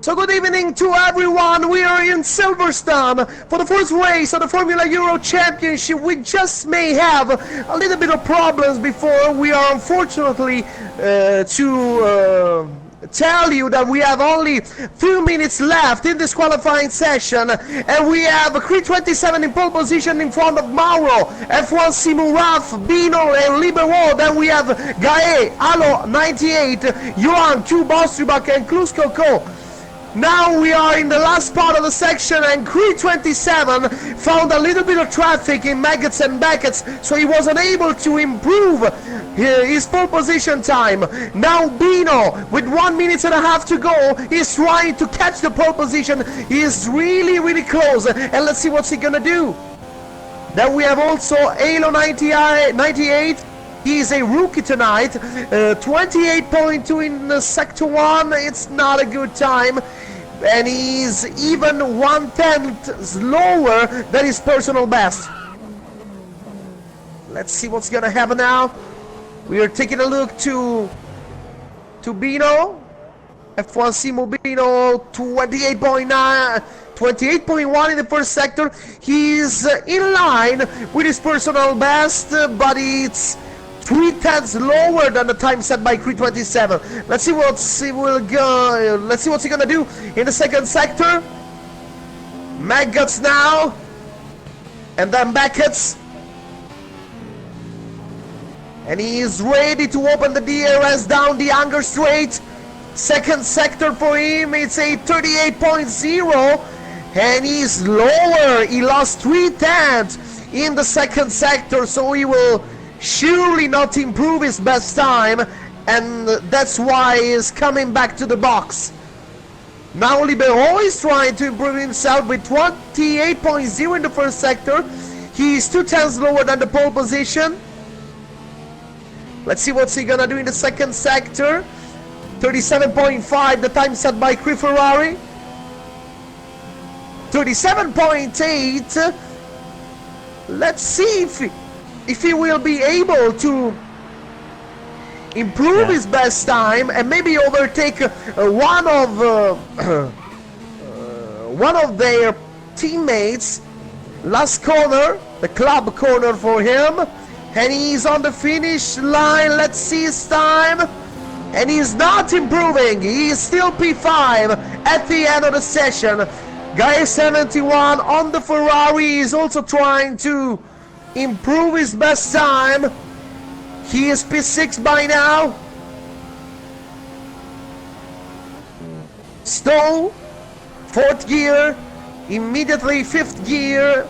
So good evening to everyone. We are in Silverstone for the first race of the Formula Euro Championship. We just may have a little bit of problems before we are unfortunately to tell you that we have only 2 minutes left in this qualifying session, and we have Creed 27 in pole position in front of Mauro, F1 Simu Raf, Bino and Libero. Then we have Gae, Alo 98, Johan, Q Bostribak and Klusko Co. Now we are in the last part of the section, and Creed 27 found a little bit of traffic in Maggots and Beckett's, so he was unable to improve his pole position time. Now Bino, with 1 minute and a half to go, is trying to catch the pole position. He is really close, and let's see what's he gonna do. Then we have also Alo 98. He is a rookie tonight, 28.2 in Sector 1, it's not a good time, and he's even 1/10 lower than his personal best. Let's see what's gonna happen now. We are taking a look to Bino, F1 Simo Bino, 28.1 in the first sector. He's in line with his personal best, but it's 3/10 lower than the time set by Creed 27. Let's see what's he gonna do in the second sector. Maggots now, and then Beckett's, and he is ready to open the DRS down the Unger Straight. Second sector for him, it's a 38.0, and he's lower. He lost 3/10 in the second sector, so he will surely not improve his best time, and that's why he's coming back to the box. Now Libero is trying to improve himself with 28.0 in the first sector. He's 2/10 lower than the pole position. Let's see what's he gonna do in the second sector. 37.5, the time set by Cri Ferrari. 37.8. Let's see if he will be able to improve his best time and maybe overtake one of their teammates. Last corner, the club corner for him, and he's on the finish line. Let's see his time, and he's not improving. He is still P5 at the end of the session. Guy 71 on the Ferrari is also trying to improve his best time. He is P6 by now. Stowe, 4th gear, immediately 5th gear,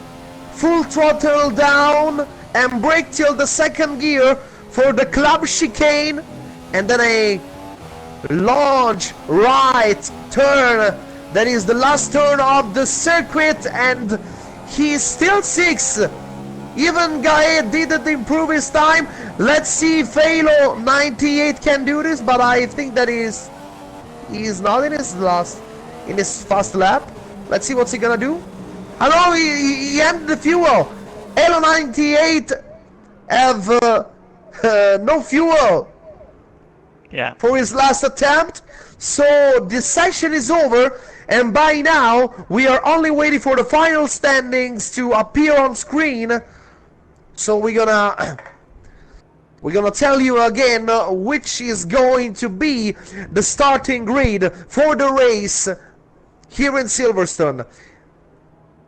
full throttle down and brake till the 2nd gear for the club chicane, and then a large right turn. That is the last turn of the circuit, and he's still 6. Even Gae didn't improve his time. Let's see if Halo 98 can do this, but I think that he's not in his first lap. Let's see what's he gonna do. Hello, he emptied the fuel. Halo 98 have no fuel for his last attempt. So this session is over, and by now we are only waiting for the final standings to appear on screen. So we're gonna tell you again which is going to be the starting grid for the race here in Silverstone.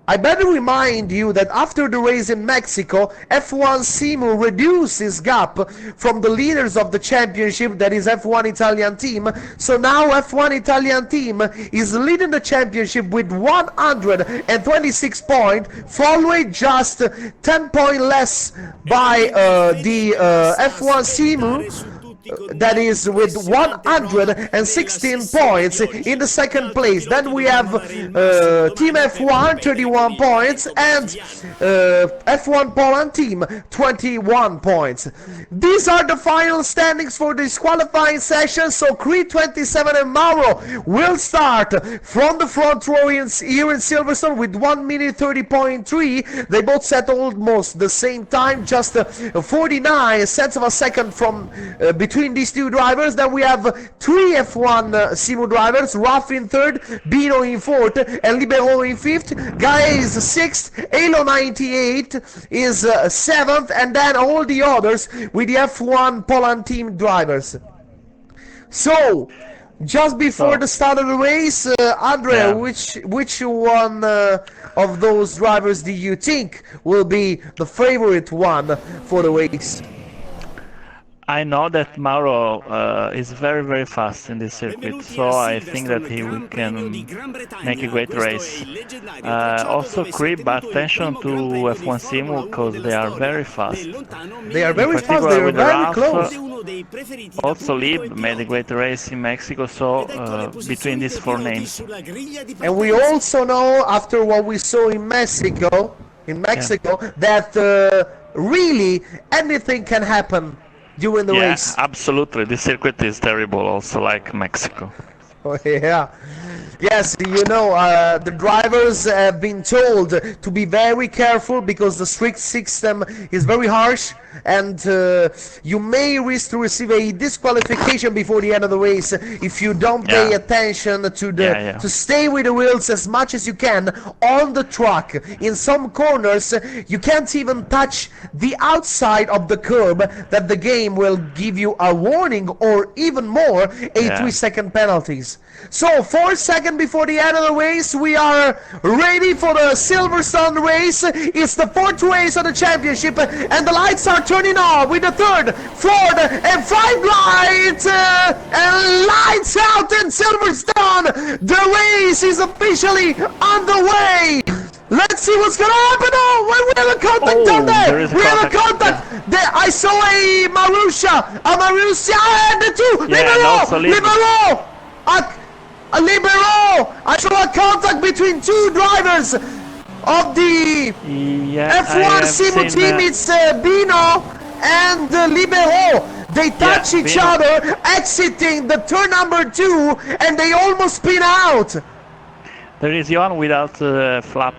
I better remind you that after the race in Mexico, F1 Simu reduced his gap from the leaders of the championship, that is F1 Italian team. So now F1 Italian team is leading the championship with 126 points, followed just 10 points less by the F1 Simu, that is with 116 points in the second place. Then we have Team F1 31 points and F1 Poland team 21 points. These are the final standings for this qualifying session. So Creed 27 and Mauro will start from the front row here in Silverstone with 1 minute 30.3. They both set almost the same time, just 49 cents of a second from between between these two drivers. Then we have three F1 Simu drivers, Raf in third, Bino in fourth, and Libero in fifth. Gaia is sixth, Halo 98 is seventh, and then all the others with the F1 Poland team drivers. So, just before the start of the race, Andrea, which one of those drivers do you think will be the favorite one for the race? I know that Mauro is very, very fast in this circuit, so I think that he can make a great race. Also, Crib, attention to F1 Simu because they are very fast. They are very fast, they are very close. Also, Lib made a great race in Mexico, so between these four names. And we also know, after what we saw in Mexico, that really anything can happen during the race. Absolutely. This circuit is terrible, also like Mexico. Oh, yeah. Yes, you know, the drivers have been told to be very careful because the strict system is very harsh, and you may risk to receive a disqualification before the end of the race if you don't pay attention to the to stay with the wheels as much as you can on the track. In some corners, you can't even touch the outside of the curb, that the game will give you a warning or even more, a 3-second penalties. So 4 seconds before the end of the race, we are ready for the Silverstone race. It's the fourth race of the championship, and the lights are turning on with the third, fourth, and fifth lights, and lights out in Silverstone. The race is officially underway. Let's see what's gonna happen. Oh, we have a contact down there. We have a contact. There, I saw a Marussia, and the two. Libero. I saw a contact between two drivers of the F1 Simu team. It's Bino and Libero. They touch each other, exiting the turn number 2, and they almost spin out. There is Johan without flap.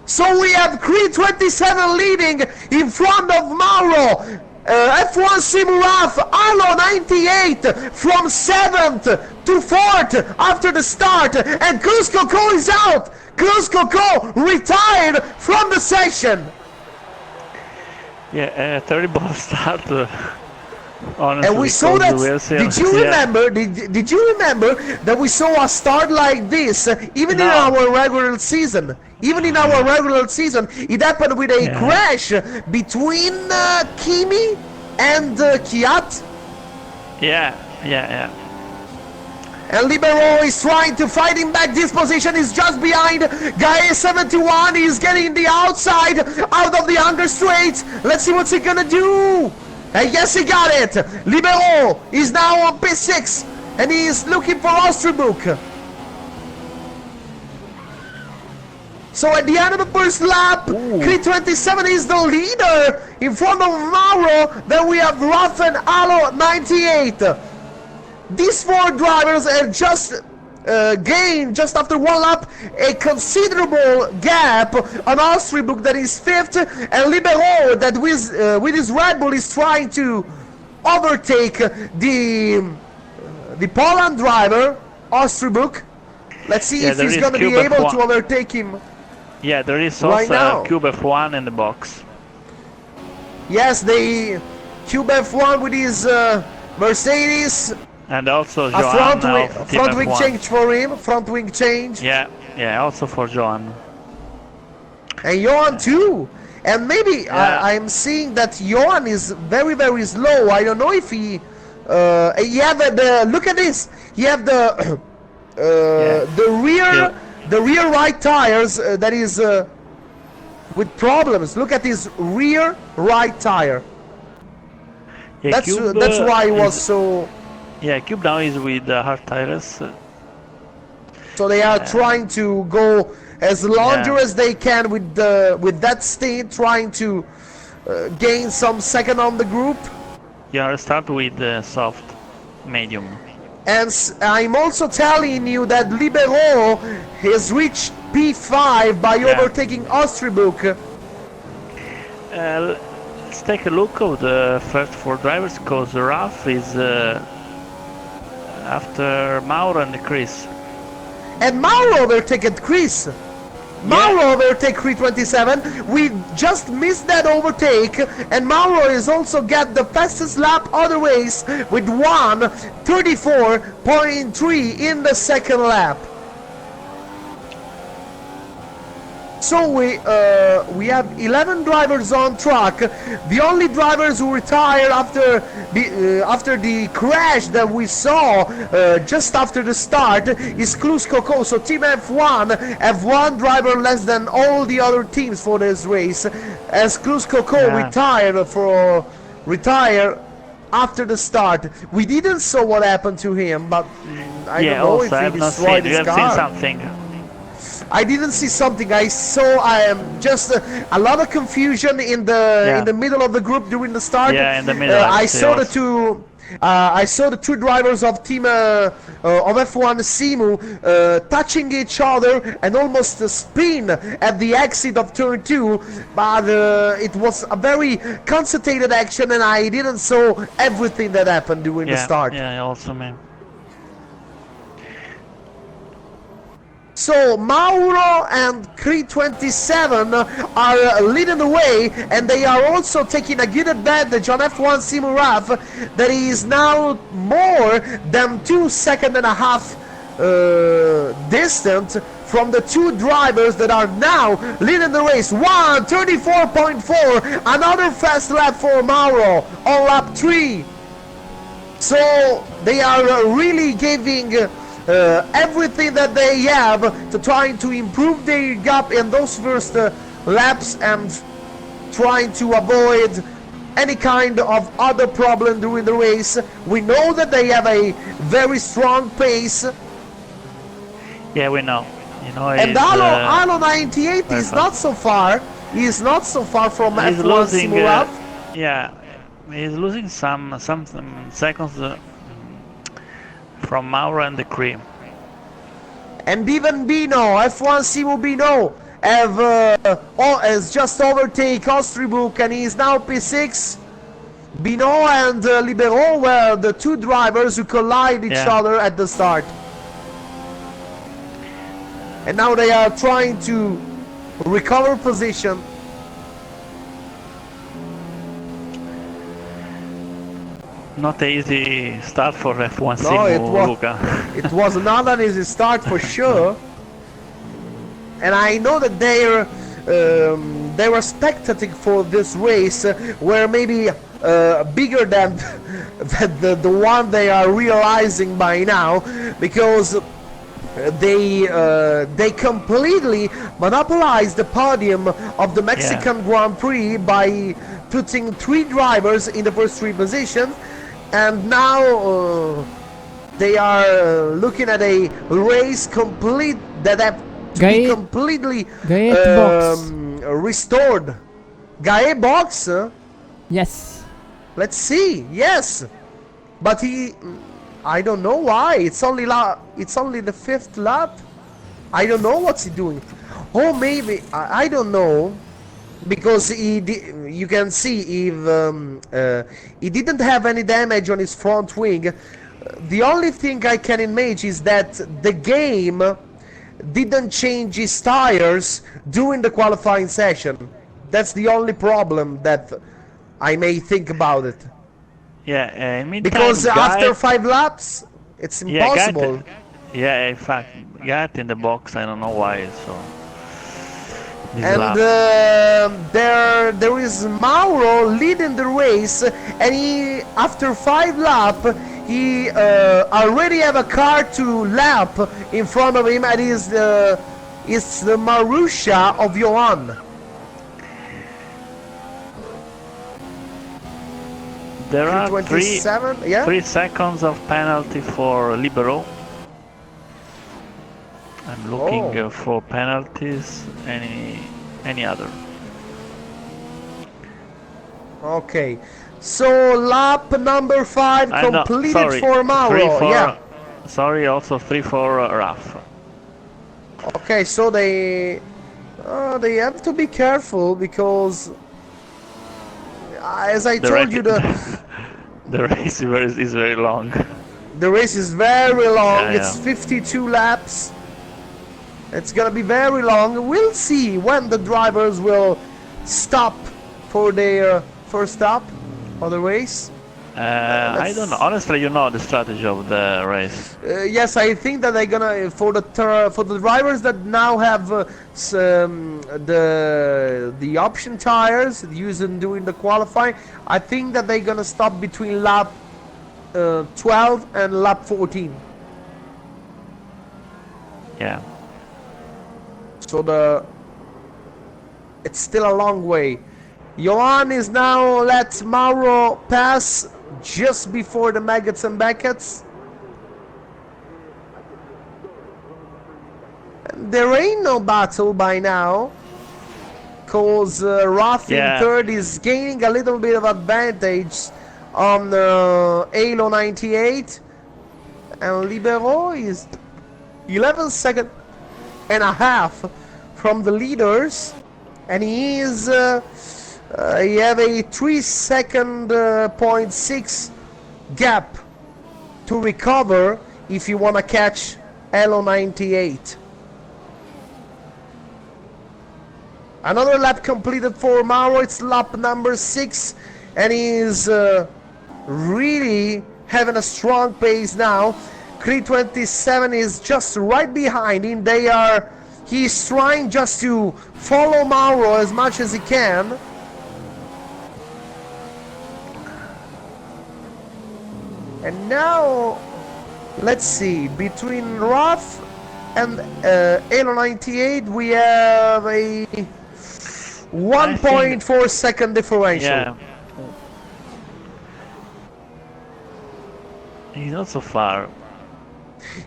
So we have Creed 27 leading in front of Mauro. F1 Simu Raf, Alo 98 from 7th to 4th after the start, and Cruz Coco is out. Cruz Coco retired from the session. Yeah, terrible start. Honestly, and we saw that. Did you remember? Did you remember that we saw a start like this even in our regular season? Even in our regular season, it happened with a crash between Kimi and Kiat. Yeah. And Libero is trying to fight him back. This position is just behind. Gaia 71 is getting the outside out of the under straight. Let's see what's he gonna do. And yes, he got it. Libero is now on P6, and he is looking for Osterbuch. So at the end of the first lap, Creed 27 is the leader in front of Mauro. Then we have Raf and Alo 98. These four drivers have just gained, just after one lap, a considerable gap on Osterbuch, that is 5th, and Libero, that with his Red Bull is trying to overtake the Poland driver, Osterbuch. Let's see if he's going to be able to overtake him. Yeah, there is also Cube F1 in the box. Yes, the Cube F1 with his Mercedes. And also Johan, front wing change for him, front wing change. Yeah, also for Johan. And Johan too. And maybe I'm seeing that Johan is very, very slow. I don't know if he have look at this. He have the rear right tires that is with problems. Look at his rear right tire. Yeah, that's why he was so. Yeah, Cube now is with hard tires. So they are trying to go as longer as they can with that stint, trying to gain some second on the group. Yeah, start with soft, medium. And I'm also telling you that Libero has reached P5 by overtaking Osterbuch. let's take a look at the first four drivers, because Raf is after Mauro and Chris. And Mauro overtaken Chris. Mauro overtake 327. We just missed that overtake, and Mauro is also got the fastest lap of the race with 1:34.3 in the second lap. So we have 11 drivers on track. The only drivers who retired after the crash that we saw just after the start is Clus Coco. So Team F1 have one driver less than all the other teams for this race, as Clus Coco retired after the start. We didn't saw what happened to him, but I don't know if he destroyed his car. You have seen something? I didn't see something. I saw just a lot of confusion in the middle of the group during the start. Yeah, in the middle. I saw the two drivers of team of F1 Simu touching each other and almost spin at the exit of turn 2, but it was a very concentrated action, and I didn't saw everything that happened during the start. Yeah, also me. So Mauro and Creed 27 are leading the way, and they are also taking a good advantage on F1 Simu Raf, that is now more than 2.5 seconds distant from the two drivers that are now leading the race. 1:34.4, another fast lap for Mauro on lap 3. So they are really giving everything that they have to trying to improve their gap in those first laps, and trying to avoid any kind of other problem during the race. We know that they have a very strong pace. Yeah, we know. You know, and Alo 98 is not so far. He is not so far from F1 Simu Raf. Yeah, he's losing some seconds from Mauro and the cream. And even Bino, F1 Simu Bino, has just overtaken Ostribuk, and he is now P6. Bino and Libero were the two drivers who collide each other at the start. And now they are trying to recover position. Not an easy start for F1 Simu, Luca. It was not an easy start for sure. And I know that they were spectating for this race were maybe bigger than the one they are realizing by now, because they completely monopolized the podium of the Mexican Grand Prix by putting 3 drivers in the first 3 positions. And now they are looking at a race that have to be completely restored. Gae box? Yes. Let's see. Yes, but I don't know why. It's only the 5th lap. I don't know what's he doing. Oh, maybe I don't know. Because you can see he didn't have any damage on his front wing. The only thing I can imagine is that the game didn't change his tires during the qualifying session. That's the only problem that I may think about it. Yeah, meantime, because after 5 laps, it's impossible. In fact, got in the box. I don't know why. So. And there is Mauro leading the race, and he, after 5 laps, he already have a car to lap in front of him, and it's the Marussia of Johan. There are 3 seconds of penalty for Libero. I'm looking for penalties, any other. Okay, so lap number 5 completed for Mauro. Sorry, also 3 for Raf. Okay, so they have to be careful, because as I The told you, the race is very long. the race is very long. Yeah, It's yeah. 52 laps. It's gonna be very long. We'll see when the drivers will stop for their first stop of the race. I don't know. Let's. Honestly, you know the strategy of the race. Yes, I think that they're gonna for the drivers that now have the option tires used in doing the qualifying. I think that they're gonna stop between lap 12 and lap 14. Yeah. So it's still a long way. Johan is now let Mauro pass just before the Maggots and Beckett's. There ain't no battle by now, cause Roth in Yeah. third is gaining a little bit of advantage on Halo 98, and Libero is 11 second and a half from the leaders, and he is he have a 3 second point 6 gap to recover if you want to catch Halo 98. Another lap completed for Mauro. It's lap number 6, and he's really having a strong pace now. Creed 27 is just right behind him. He's trying just to follow Mauro as much as he can. And now, let's see, between Roth and Halo 98, we have a 1.4 second differential. Yeah. He's not so far.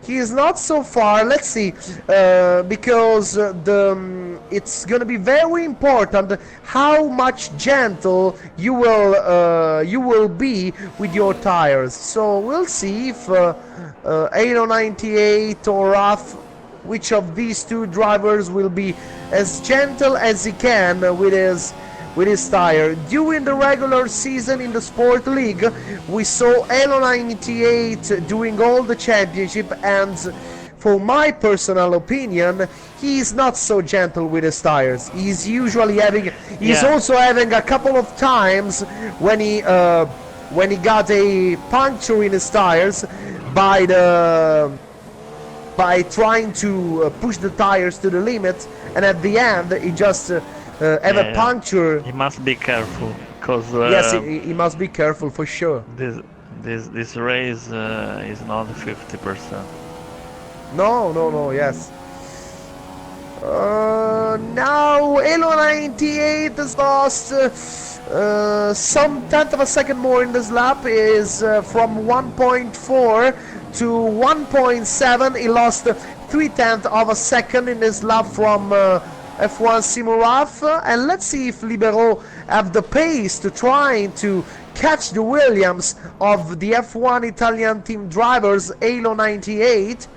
He is not so far. Let's see, because it's gonna be very important how much gentle you will be with your tires. So we'll see if 898 or Raf, which of these two drivers will be as gentle as he can with his tire. During the regular season in the Sport League, we saw Halo 98 doing all the championship, and for my personal opinion, he's not so gentle with his tires. He's usually also having a couple of times when he got a puncture in his tires by trying to push the tires to the limit, and at the end he just have a puncture. He must be careful, because yes, he must be careful for sure. This race is not 50%. No, yes. Now Halo 98 has lost some tenth of a second more in this lap. Is from 1.4 to 1.7. He lost 3/10 of a second in this lap from F1 Simuraf, and let's see if Libero have the pace to try to catch the Williams of the F1 Italian team drivers, Halo 98.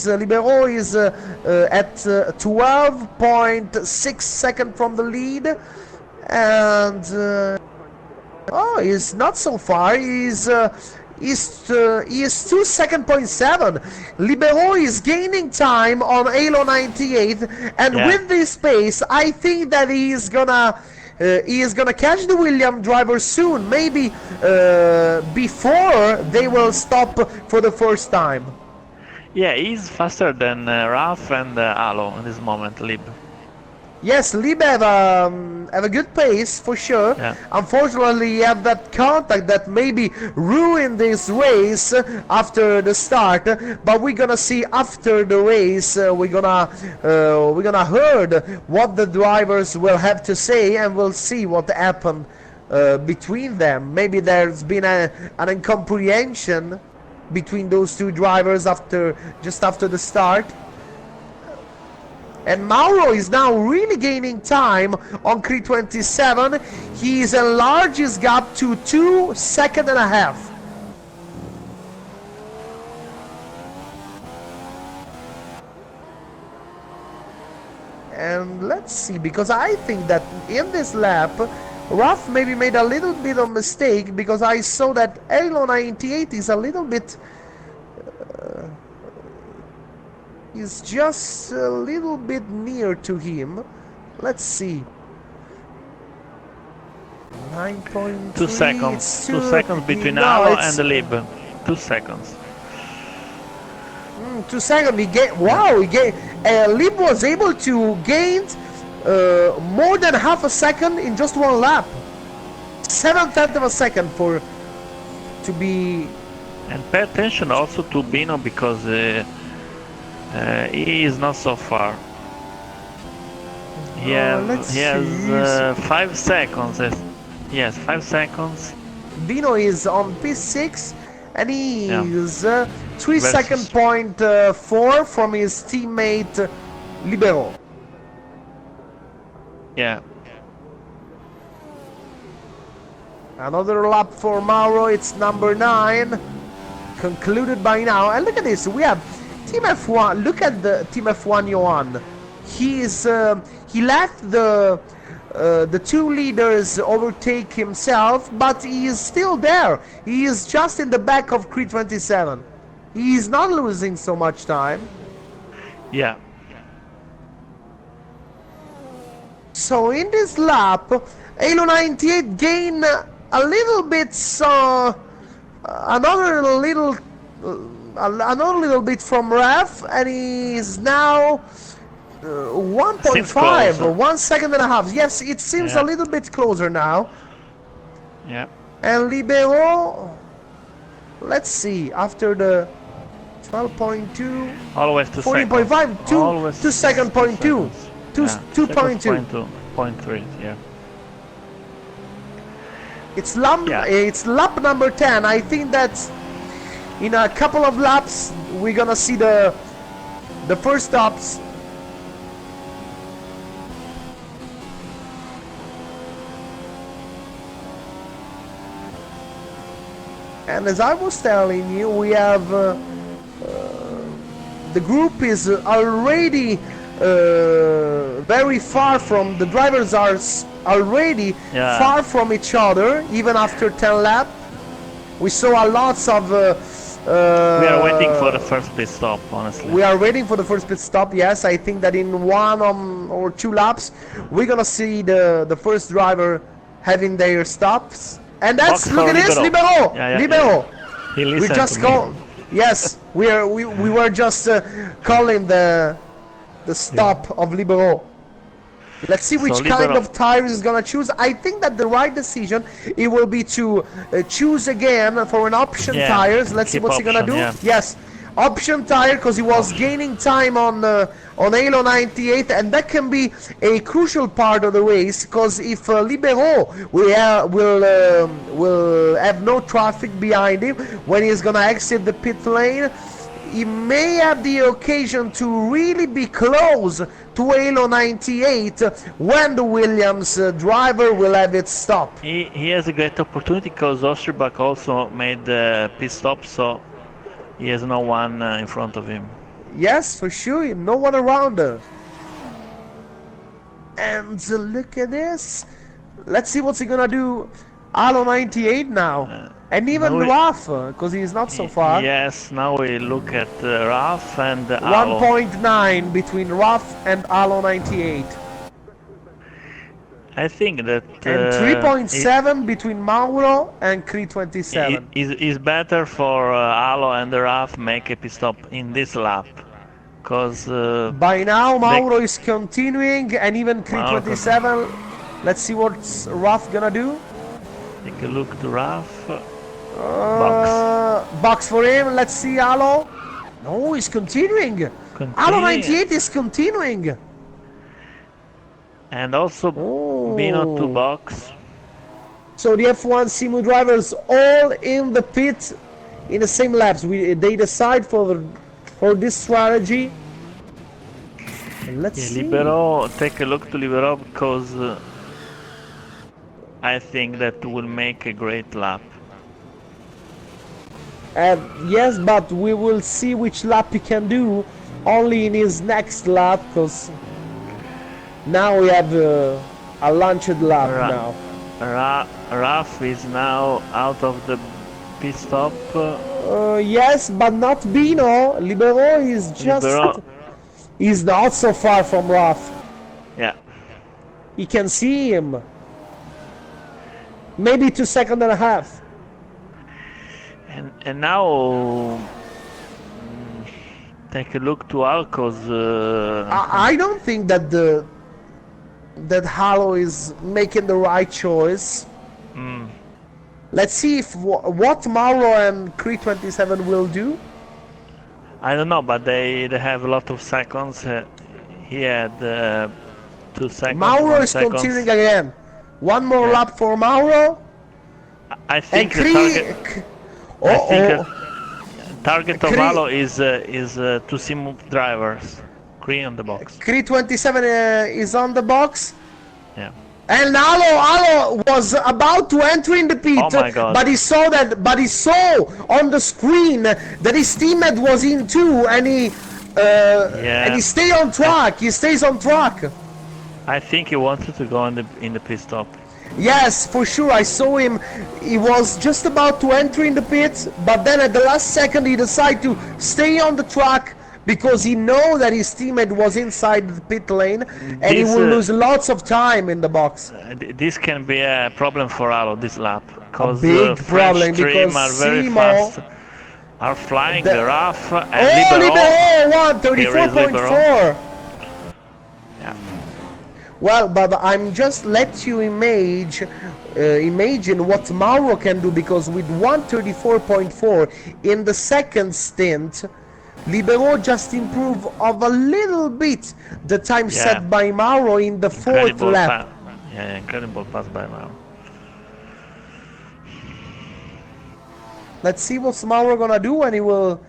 Libero is at 12.6 seconds from the lead, and he's not so far. He is 2 second.7. Libero is gaining time on Halo 98, and with this pace, I think that he is gonna catch the Williams driver soon, maybe before they will stop for the first time. Yeah, he's faster than Raf and Halo in this moment, Lib. Yes, Lib have a good pace for sure. Yeah. Unfortunately, he have that contact that maybe ruined this race after the start. But we're gonna see after the race. We're gonna heard what the drivers will have to say, and we'll see what happened between them. Maybe there's been an incomprehension between those two drivers just after the start. And Mauro is now really gaining time on Creed 27. He's enlarged his gap to 2.5 seconds. And let's see, because I think that in this lap Raf maybe made a little bit of mistake because I saw that Elo 98 is a little bit is just a little bit near to him. Let's see. 9.3. 2 seconds. 2 seconds between Alo and the Lib. 2 seconds. 2 seconds. He gained. Wow. He gained. Lib was able to gain more than half a second in just one lap. 7/10 of a second to be. And pay attention also to Bino because he is not so far. He has 5 seconds. Yes, 5 seconds. Bino is on P6 and he is 3 second point 4 from his teammate Libero. Yeah. Another lap for Mauro. It's number 9. Concluded by now. And look at this. We have Team F1. Look at the Team F1 Johan. He let the two leaders overtake himself, but he is still there. He is just in the back of Creed 27. He is not losing so much time. Yeah. So in this lap, Halo 98 gained a little bit, another little bit from Ref, and he is now 1.5 or 1 second and a half. Yes, it seems a little bit closer now. Yeah. And Libero, let's see, after the 12.2, always 14.5, 2 second point 2, 2.2. 2.3, yeah. It's lap number 10. I think that in a couple of laps we're gonna see the first stops. And as I was telling you, we have the group is already very far from, the drivers are already far from each other, even after 10 laps. We saw a lots of we are waiting for the first pit stop, honestly. We are waiting for the first pit stop, yes. I think that in 1 or 2 laps we're gonna see the first driver having their stops. And that's, look at this, Libero! Libero! Yeah. We just called, yes, we were just calling the stop of Libero. Let's see which kind of tires is gonna choose. I think that the right decision, it will be to choose again for an option tires. Let's see what's he gonna do. Yes, option tire, because he was gaining time on Halo 98, and that can be a crucial part of the race, because if Libero will have no traffic behind him when he's gonna exit the pit lane, he may have the occasion to really be close to Halo 98 when the Williams driver will have it stop. He has a great opportunity because Osterbach also made the pit stop, so he has no one in front of him. Yes, for sure, no one around her. And look at this. Let's see what's he gonna do. Halo 98 now. And even Raf, because he's not so far. Yes, now we look at Raf and Halo. 1.9 between Raf and Halo 98. I think that... and 3.7 between Mauro and Creed 27. It's better for Halo and Raf make a pit stop in this lap. Because... by now Mauro is continuing, and even Creed 27. Let's see what Raf gonna do. Take a look to Raf. Box for him. Let's see Halo. No, he's continuing. Halo 98 is continuing. And also Bino to box. So the F1 Simu drivers all in the pit in the same laps. They decide for this strategy. And let's see. Libero, take a look to Libero, because I think that will make a great lap. Yes, but we will see which lap he can do only in his next lap, because now we have a launched lap now. Raf is now out of the pit stop. Yes, but not Bino. Libero is just... Libero, He's not so far from Raf. yeah. You can see him. Maybe 2 seconds and a half. And now take a look to Alco's. I don't think that that Halo is making the right choice. Let's see if what Mauro and Creed 27 will do. I don't know, but they have a lot of seconds. He had 2 seconds. Mauro is seconds. continuing again. One more lap for Mauro. I think And the target. I think the target of Halo is to see drivers. Creed on the box. Creed 27 is on the box. Yeah. And Alo was about to enter in the pit, Oh my God. but he saw on the screen that his teammate was in too, and he stayed on track. He stays on track. I think he wanted to go in the pit stop. Yes, for sure. I saw him. He was just about to enter in the pit, but then at the last second he decided to stay on the track because he know that his teammate was inside the pit lane, and he will lose lots of time in the box. This can be a problem for Alo this lap, because big problem, French team because are very Simo fast, are flying the RAF and Libero 134.4. 134.4. Well, but I'm just let you imagine what Mauro can do, because with 134.4 in the second stint, Libero just improved of a little bit the time set by Mauro in the fourth lap. Incredible pass by Mauro. Let's see what Mauro gonna do when he will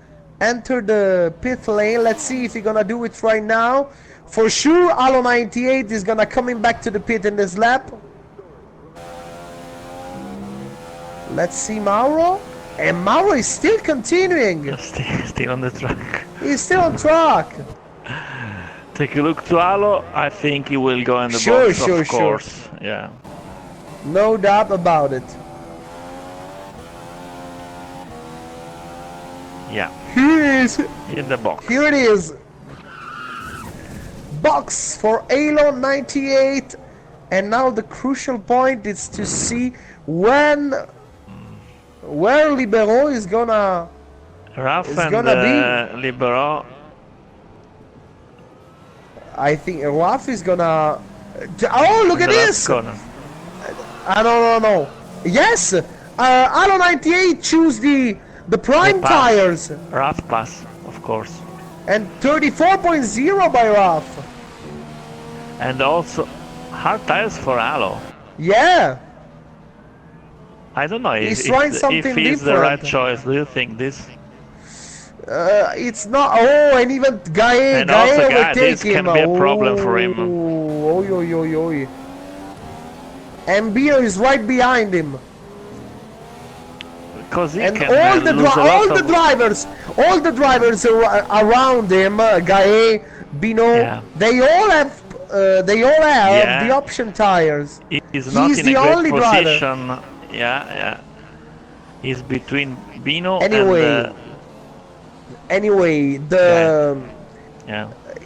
enter the pit lane. Let's see if he's gonna do it right now. For sure, Alo 98 is gonna coming back to the pit in this lap. Let's see Mauro. And Mauro is still continuing. Still on the track. He's still on track. Take a look to Alo. I think he will go in the box, of course. Yeah. No doubt about it. Yeah. Here it is. In the box. Here it is. Box for Alo 98. And now the crucial point is to see where Libero is gonna be. Libero. I think Raf is gonna. Oh, look at this! No. Yes, Alo 98 choose the prime tires. Raf pass, of course. And 34.0 by Raf. And also hard tires for Alo. Yeah. I don't know if it's the right choice. Do you think this? It's not. Oh, and even Gae this can be a problem for him. Oh. And Bino is right behind him. Because he and can all the drivers around him, Gae, Bino, they all have the option tires. He's not in a great position. Yeah. He's between Bino and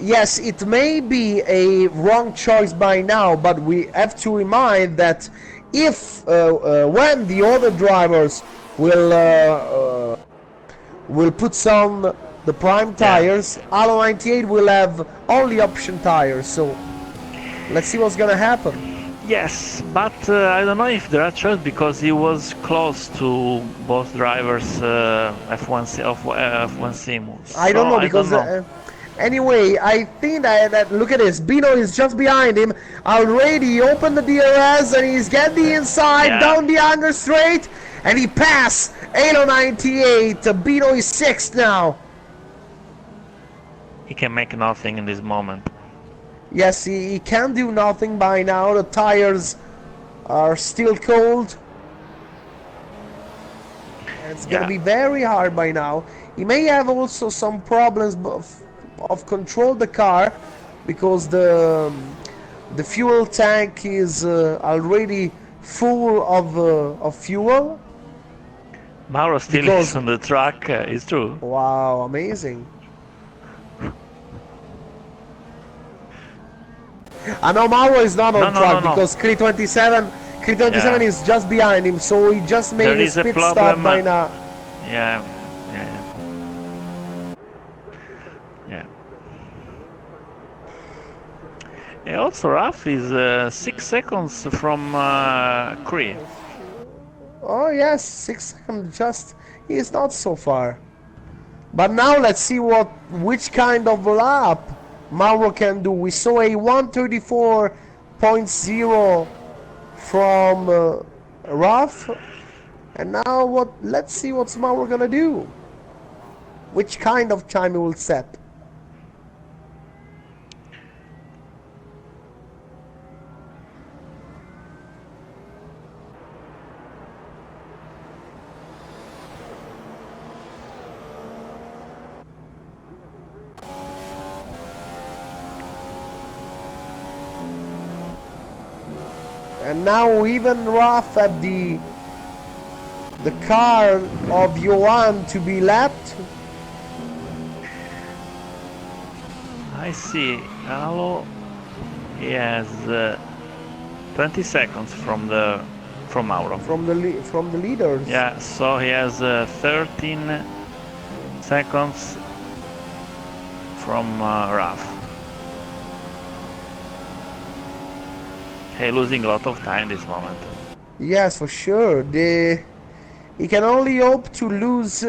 yes, it may be a wrong choice by now, but we have to remind that if when the other drivers will put some the prime tires, Alo 98 will have only option tires. So let's see what's gonna happen. Yes, but I don't know if there are choice, because he was close to both drivers F1 Simus. I don't know, because anyway, I think that look at this. Bino is just behind him already. Opened the DRS and he's getting the inside down the under straight, and he passed Alo 98. Bino is 6th now. He can make nothing in this moment. Yes, he can do nothing by now. The tires are still cold. It's gonna be very hard by now. He may have also some problems of control the car, because the fuel tank is already full of fuel. Mauro still is Because on the track, it's true. wow, amazing. I know Mauro is not on track No. because Cre27 Yeah, is just behind him, so he just there made his is a pit stop problem. by now. Yeah, yeah, yeah. Yeah, also, Raf is 6 seconds from Cree. Oh yes, 6 seconds just. He is not so far. But now let's see which kind of lap Mauro can do. We saw a 134.0 from Raf, and now what? Let's see what's Mauro gonna do. Which kind of time he will set. And now even Raf at the car of Johan to be lapped. I see. Alo, he has 20 seconds from Mauro. From the leaders. Yeah, so he has 13 seconds from Raf. Hey, losing a lot of time this moment. Yes, for sure. He can only hope to lose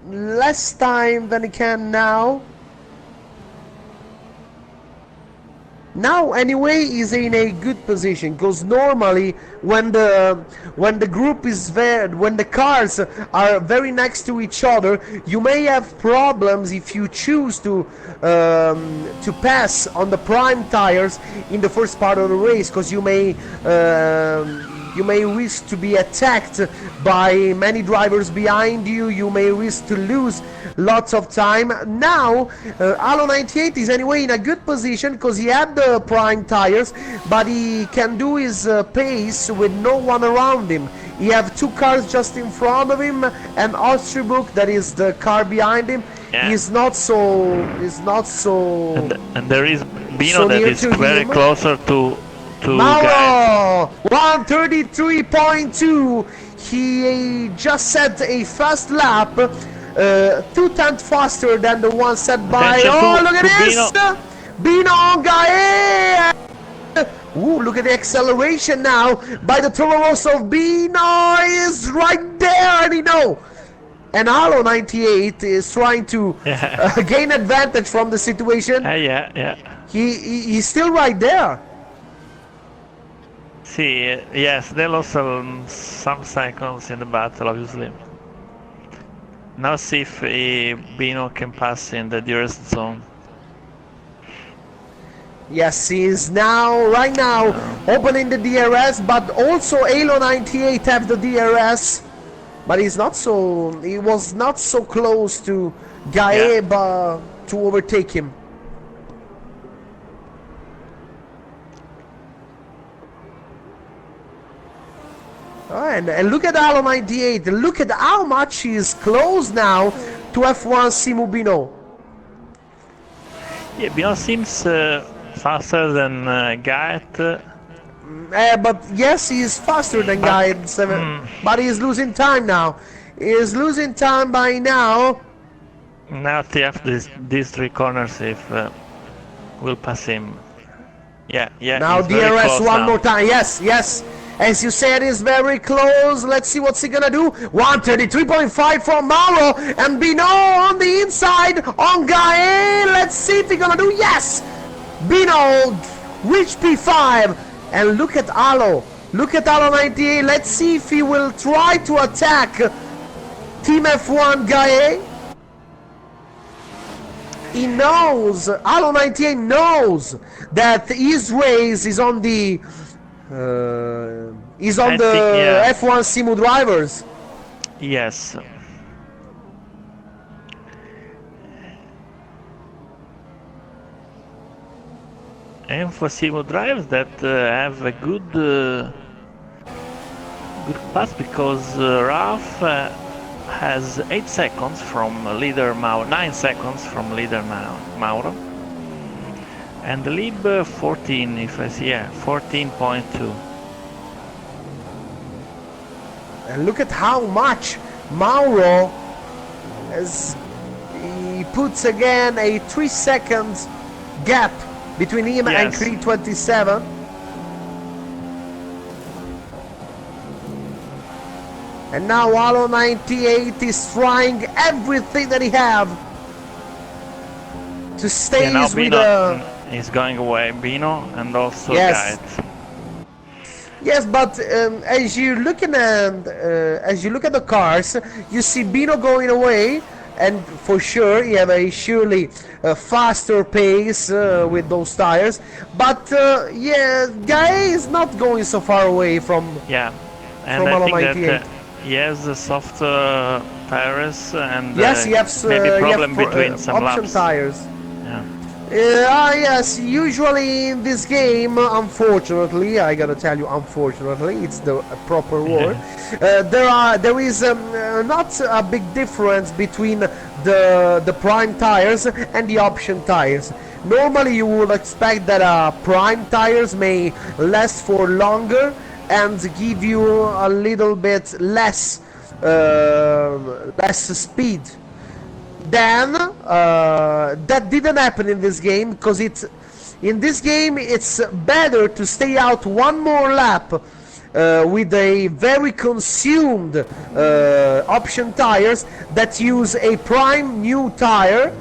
less time than he can now. Now anyway he's in a good position, because normally when the group is when the cars are very next to each other, you may have problems if you choose to pass on the prime tires in the first part of the race, because you may risk to be attacked by many drivers behind you. You may risk to lose lots of time. Now Alo 98 is anyway in a good position because he had the prime tires, but he can do his pace with no one around him. He have two cars just in front of him, and Ostribrook, that is the car behind him. Yeah. He's not so and there is Bino so that near is to very him. closer to Mauro 133.2. He just set a fast lap, 2 times faster than the one set by. Attention Look at this! Bino Gae! Ooh, look at the acceleration now by the Toro Rosso of Bino is right there, and and Alo 98 is trying to gain advantage from the situation. Yeah. He's still right there. See, yes, they lost some seconds in the battle, obviously. Now see if Bino can pass in the dearest zone. Yes, he is right now opening the DRS, but also Alo 98 have the DRS, but he was not so close to Gaeba to overtake him. And look at Alo 98, look at how much he is close now to F1 Simu Bino. Yeah, Bino seems faster than Gaet. But yes, he is faster than Gaet, but he is losing time now. He is losing time by now. Now TF these 3 corners if we'll pass him. Yeah. Now DRS one more time. Yes. As you said, is very close. Let's see what's he gonna do. 133.5 from Mauro, and Bino on the inside on Gae. Let's see if he's gonna do. Yes, Bino reached P5, and look at Alo. Look at Alo 98. Let's see if he will try to attack Team F1 Gae. He knows. Alo 98 knows that his race is on the. F1 Simu drivers. Yes. And for Simu drivers that have a good good pass because Ralph has 8 seconds from leader Mauro, 9 seconds from leader Mauro, and Lib 14, if I see, yeah, 14.2. And look at how much Mauro has. He puts again a 3 seconds gap between him and Creed 27. And now Alo 98 is trying everything that he have to stay with Bino is going away, Bino, and also yes. Guide. Yes, but as you look at the cars, you see Bino going away, and for sure he have a surely faster pace with those tires. But yeah, Gae is not going so far away from and I think that he has the soft tires and yes, he has maybe problem between some option laps. Tires. Yeah. Yes, usually in this game, unfortunately, I gotta tell you, unfortunately, it's the proper word. There is not a big difference between the prime tires and the option tires. Normally, you would expect that prime tires may last for longer and give you a little bit less speed. Then that didn't happen in this game, because in this game it's better to stay out one more lap with a very consumed option tires that use a prime new tire,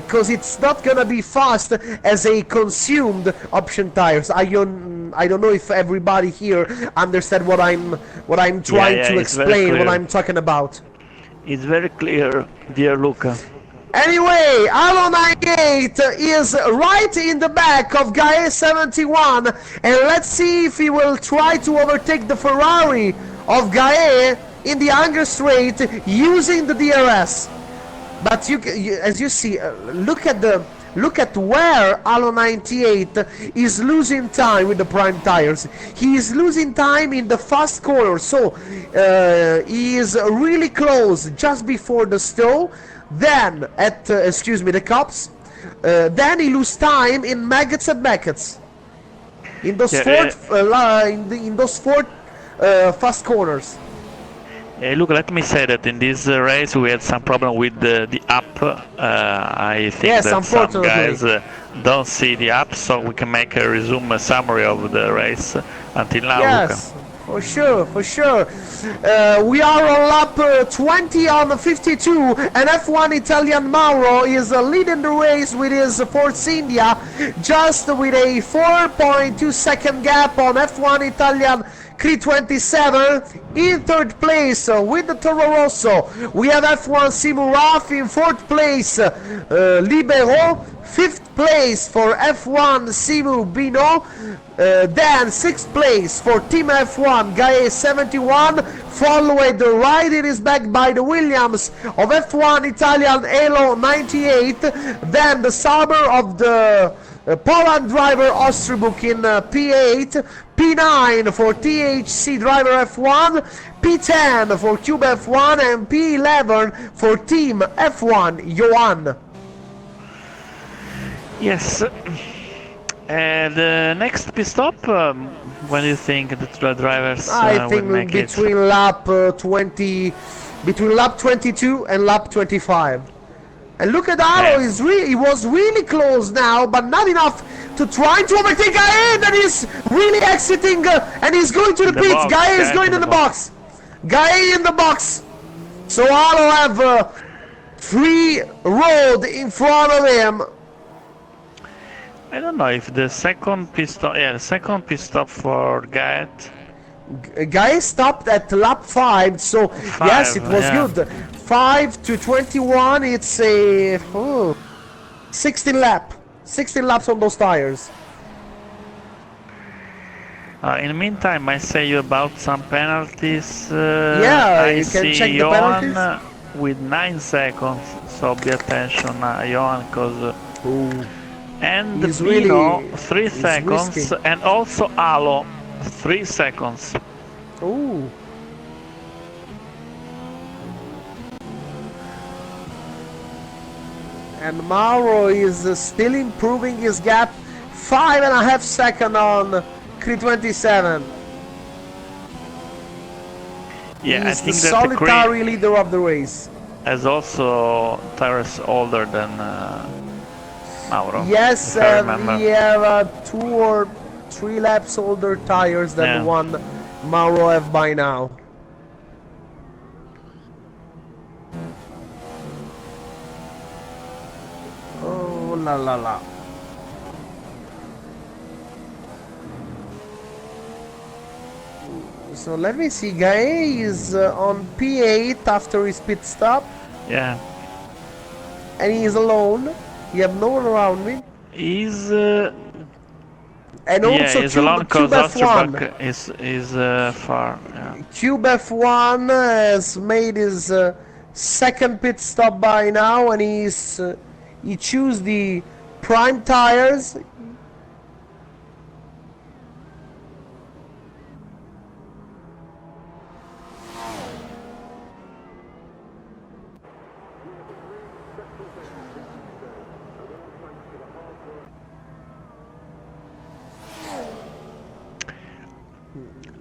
because it's not gonna be fast as a consumed option tires. I don't know if everybody here understand what I'm trying to explain, what I'm talking about. It's very clear, dear Luca. Anyway, Alo 98 is right in the back of Gae 71, and let's see if he will try to overtake the Ferrari of Gae in the Anger Straight using the DRS. But as you see, look at where Alo 98 is losing time with the prime tires. He is losing time in the fast corner, so he is really close just before the stall. Then at the cups. Then he loses time in maggots and Beckets. In those in those four fast corners. Look, let me say that in this race we had some problem with the app. I think that some guys don't see the app, so we can make a resume summary of the race until now. Yes, for sure. We are on lap 20 on 52, and F1 Italian Mauro is leading the race with his Force India, just with a 4.2 second gap on F1 Italian Creed 27. In third place with the Toro Rosso. We have F1 Simu Raf in fourth place, Libero. Fifth place for F1 Simu Bino. Then sixth place for Team F1 Gae 71, followed right in his back by the Williams of F1 Italian Elo 98. Then the Sauber of the Poland driver Ostribuk in P8, P9 for THC driver F1, P10 for Cube F1, and P11 for Team F1 Johan. Yes. The next pit stop, when do you think the drivers will make it? Between lap 22 and lap 25. And look at Alo, he was really close now, but not enough to try to overtake Gae, that is really exiting, and he's going to the pits. Gae is going in the box. Gae in the box. So Alo have free road in front of him. I don't know if the second pit stop, the second pit stop for Gae. Gae stopped at lap 5, so yes, it was good. 5 to 21, it's a 16 laps on those tires. In the meantime, I say you about some penalties. You can check the penalties. With 9 seconds, so be attention, Johan, because and Bino 3 seconds, and also Alo 3 seconds. Ooh. And Mauro is still improving his gap. 5.5 seconds on 327. Yeah, I He's the think that the solitary leader of the race. has also tires older than Mauro, Yes, if I remember. we have 2 or 3 laps older tires than the one Mauro have by now. Oh la la la. So let me see, Gae is on P8 after his pit stop. Yeah. And he is alone. You have no one around me. He's and yeah, also he's alone Cube because F1. Osterbach is far. Yeah. Cube F1 has made his second pit stop by now, and he choose the prime tires.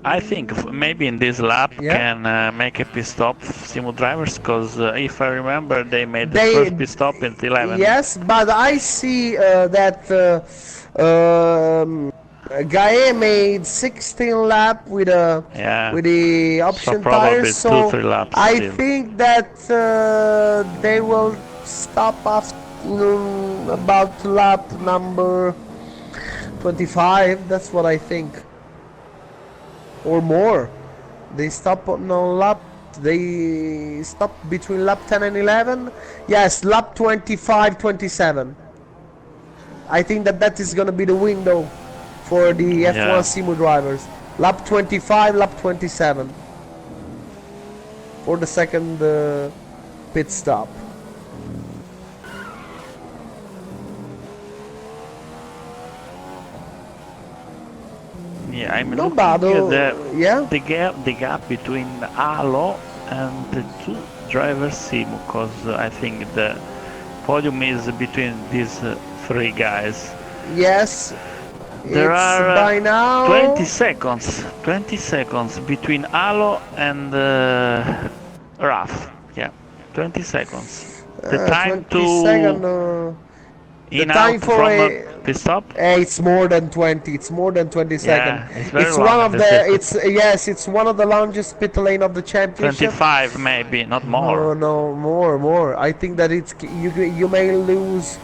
I think maybe in this lap can make a pit stop Simu drivers, because if I remember they made the first pit stop in 11. Yes, but I see that Gae made 16 lap with the option so tires, so 2-3 laps I still. think that they will stop after about lap number 25. That's what I think, or more. They stop on lap. They stop between lap 10 and 11. Yes, lap 25, 27. I think that is gonna be the window for the F1 Simu drivers. Lap 25, lap 27 for the second pit stop. Yeah, I'm looking at the gap between Alo and the 2 drivers Simu, because I think the podium is between these 3 guys. Yes, there are by now 20 seconds between Alo and Raf. Yeah, 20 seconds. The time to in out from a pit stop? It's more than 20. It's more than 20 seconds. It's very long. It's one of the longest pit lane of the championship. 25 maybe, not more. No, more. I think that you may lose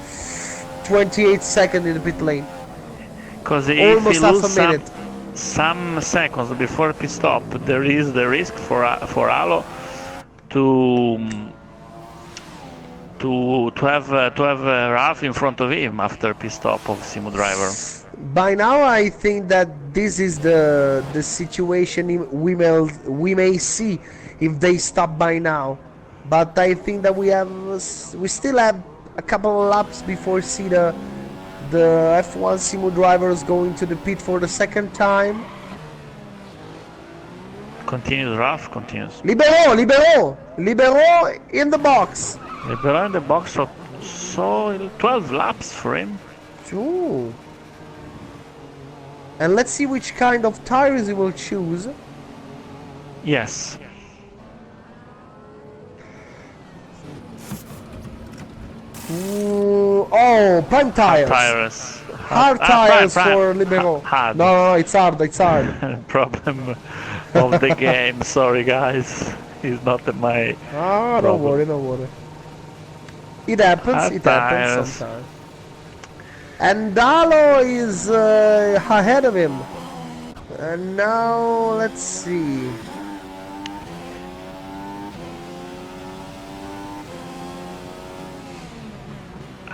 28 seconds in the pit lane. Because if you lose some seconds before pit stop, there is the risk for Alo to have Ralph in front of him after pit stop of Simu driver. By now, I think that this is the situation we may see if they stop by now. But I think that we still have a couple of laps before see the F1 Simu drivers going to the pit for the second time. Continues, Ralph continues. Libero in the box. Libero in the box, so 12 laps for him. Ooh. And let's see which kind of tires he will choose. Yes. Oh, prime tires. Hard tires for Libero. No, it's hard. Problem of the game. Sorry, guys. It's not my. Don't worry. It happens sometimes. And Dalo is ahead of him. And now let's see.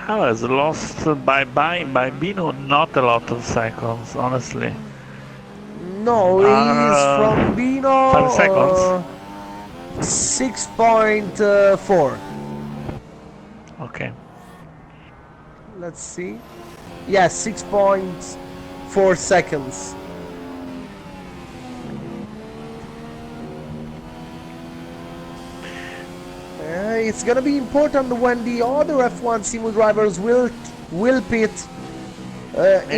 Alo has lost by Bino not a lot of seconds, honestly. No, he's from Bino. 5 seconds. 6.4. Okay. Let's see. Yes, 6.4 seconds. it's gonna be important when the other F1 Simu drivers will pit.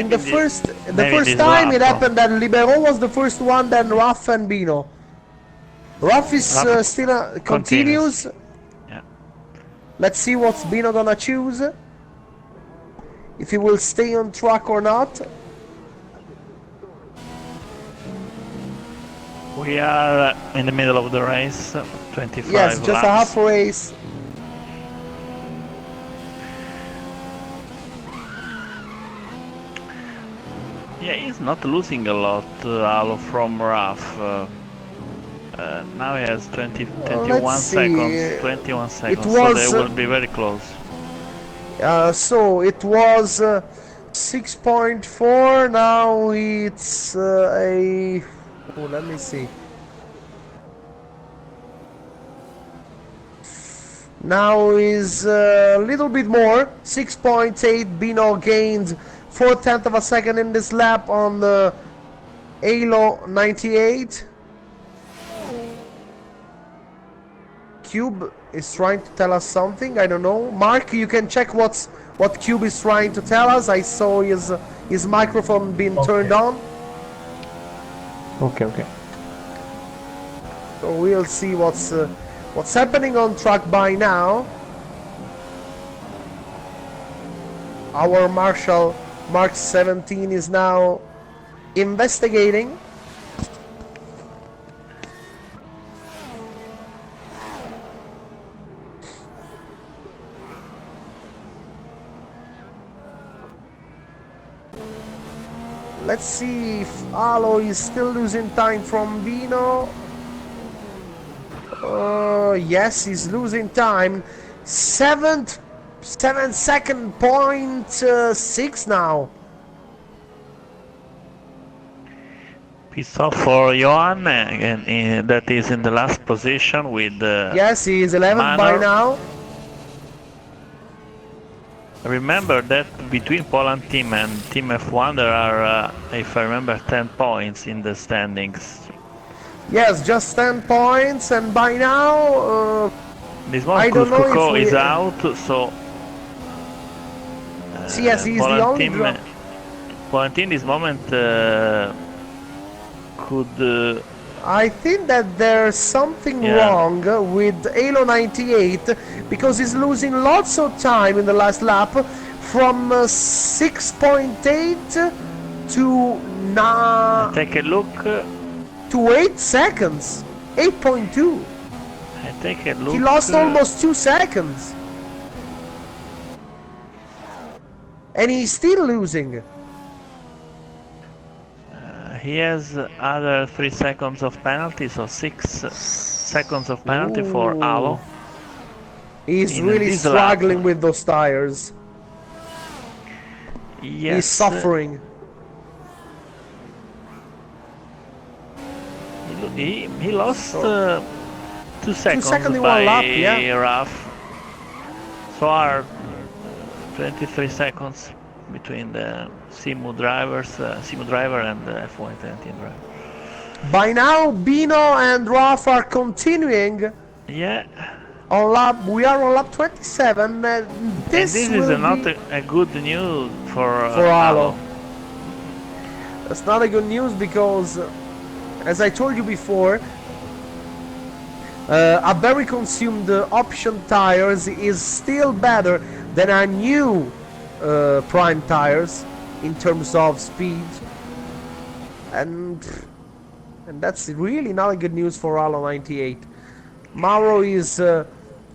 In the first time it happened that Libero was the first one, then Raf and Bino. Raf is still continues. Yeah. Let's see what's Bino gonna choose. If he will stay on track or not. We are in the middle of the race, 25 yes, just laps. a half race. Yeah, he's not losing a lot, Alo, from Raf. Now he has 21 seconds. 21 seconds, so they will be very close. So it was 6.4. Now it's a. Oh, let me see. Now is a little bit more. 6.8. Bino gained 4/10 of a second in this lap on the Halo 98. Cube is trying to tell us something. I don't know. Mark, you can check what Cube is trying to tell us. I saw his microphone being turned on. Okay. So we'll see what's happening on track by now. Our Marshal Mark 17 is now investigating. Let's see if Alo is still losing time from Bino. Yes, he's losing time. 7 second point 6 now. Piece off for Johan, and that is in the last position with. Yes, he is 11th by now. Remember that between Poland team and Team F1 there are, if I remember, 10 points in the standings. Yes, just 10 points, and by now, this moment Kusko is out, so. Yes, he's the only team. Poland team this moment could. I think that there's something wrong with Halo 98 because he's losing lots of time in the last lap from 6.8 to take a look. To 8 seconds. 8.2. I take a look. He lost almost 2 seconds. And he's still losing. He has other 3 seconds of penalty, so 6 seconds of penalty for Alo. He's really struggling with those tires. Yes. He's suffering. He lost 2 seconds in by one lap, yeah. Raf. So are 23 seconds between the Simu drivers, Simu driver and the F1 team driver. By now, Bino and Raf are continuing. Yeah. We are on lap 27. This is not a good news for Alo. That's not a good news because, as I told you before, a very consumed option tires is still better than a new prime tires in terms of speed, and that's really not a good news for Alo 98. Mauro is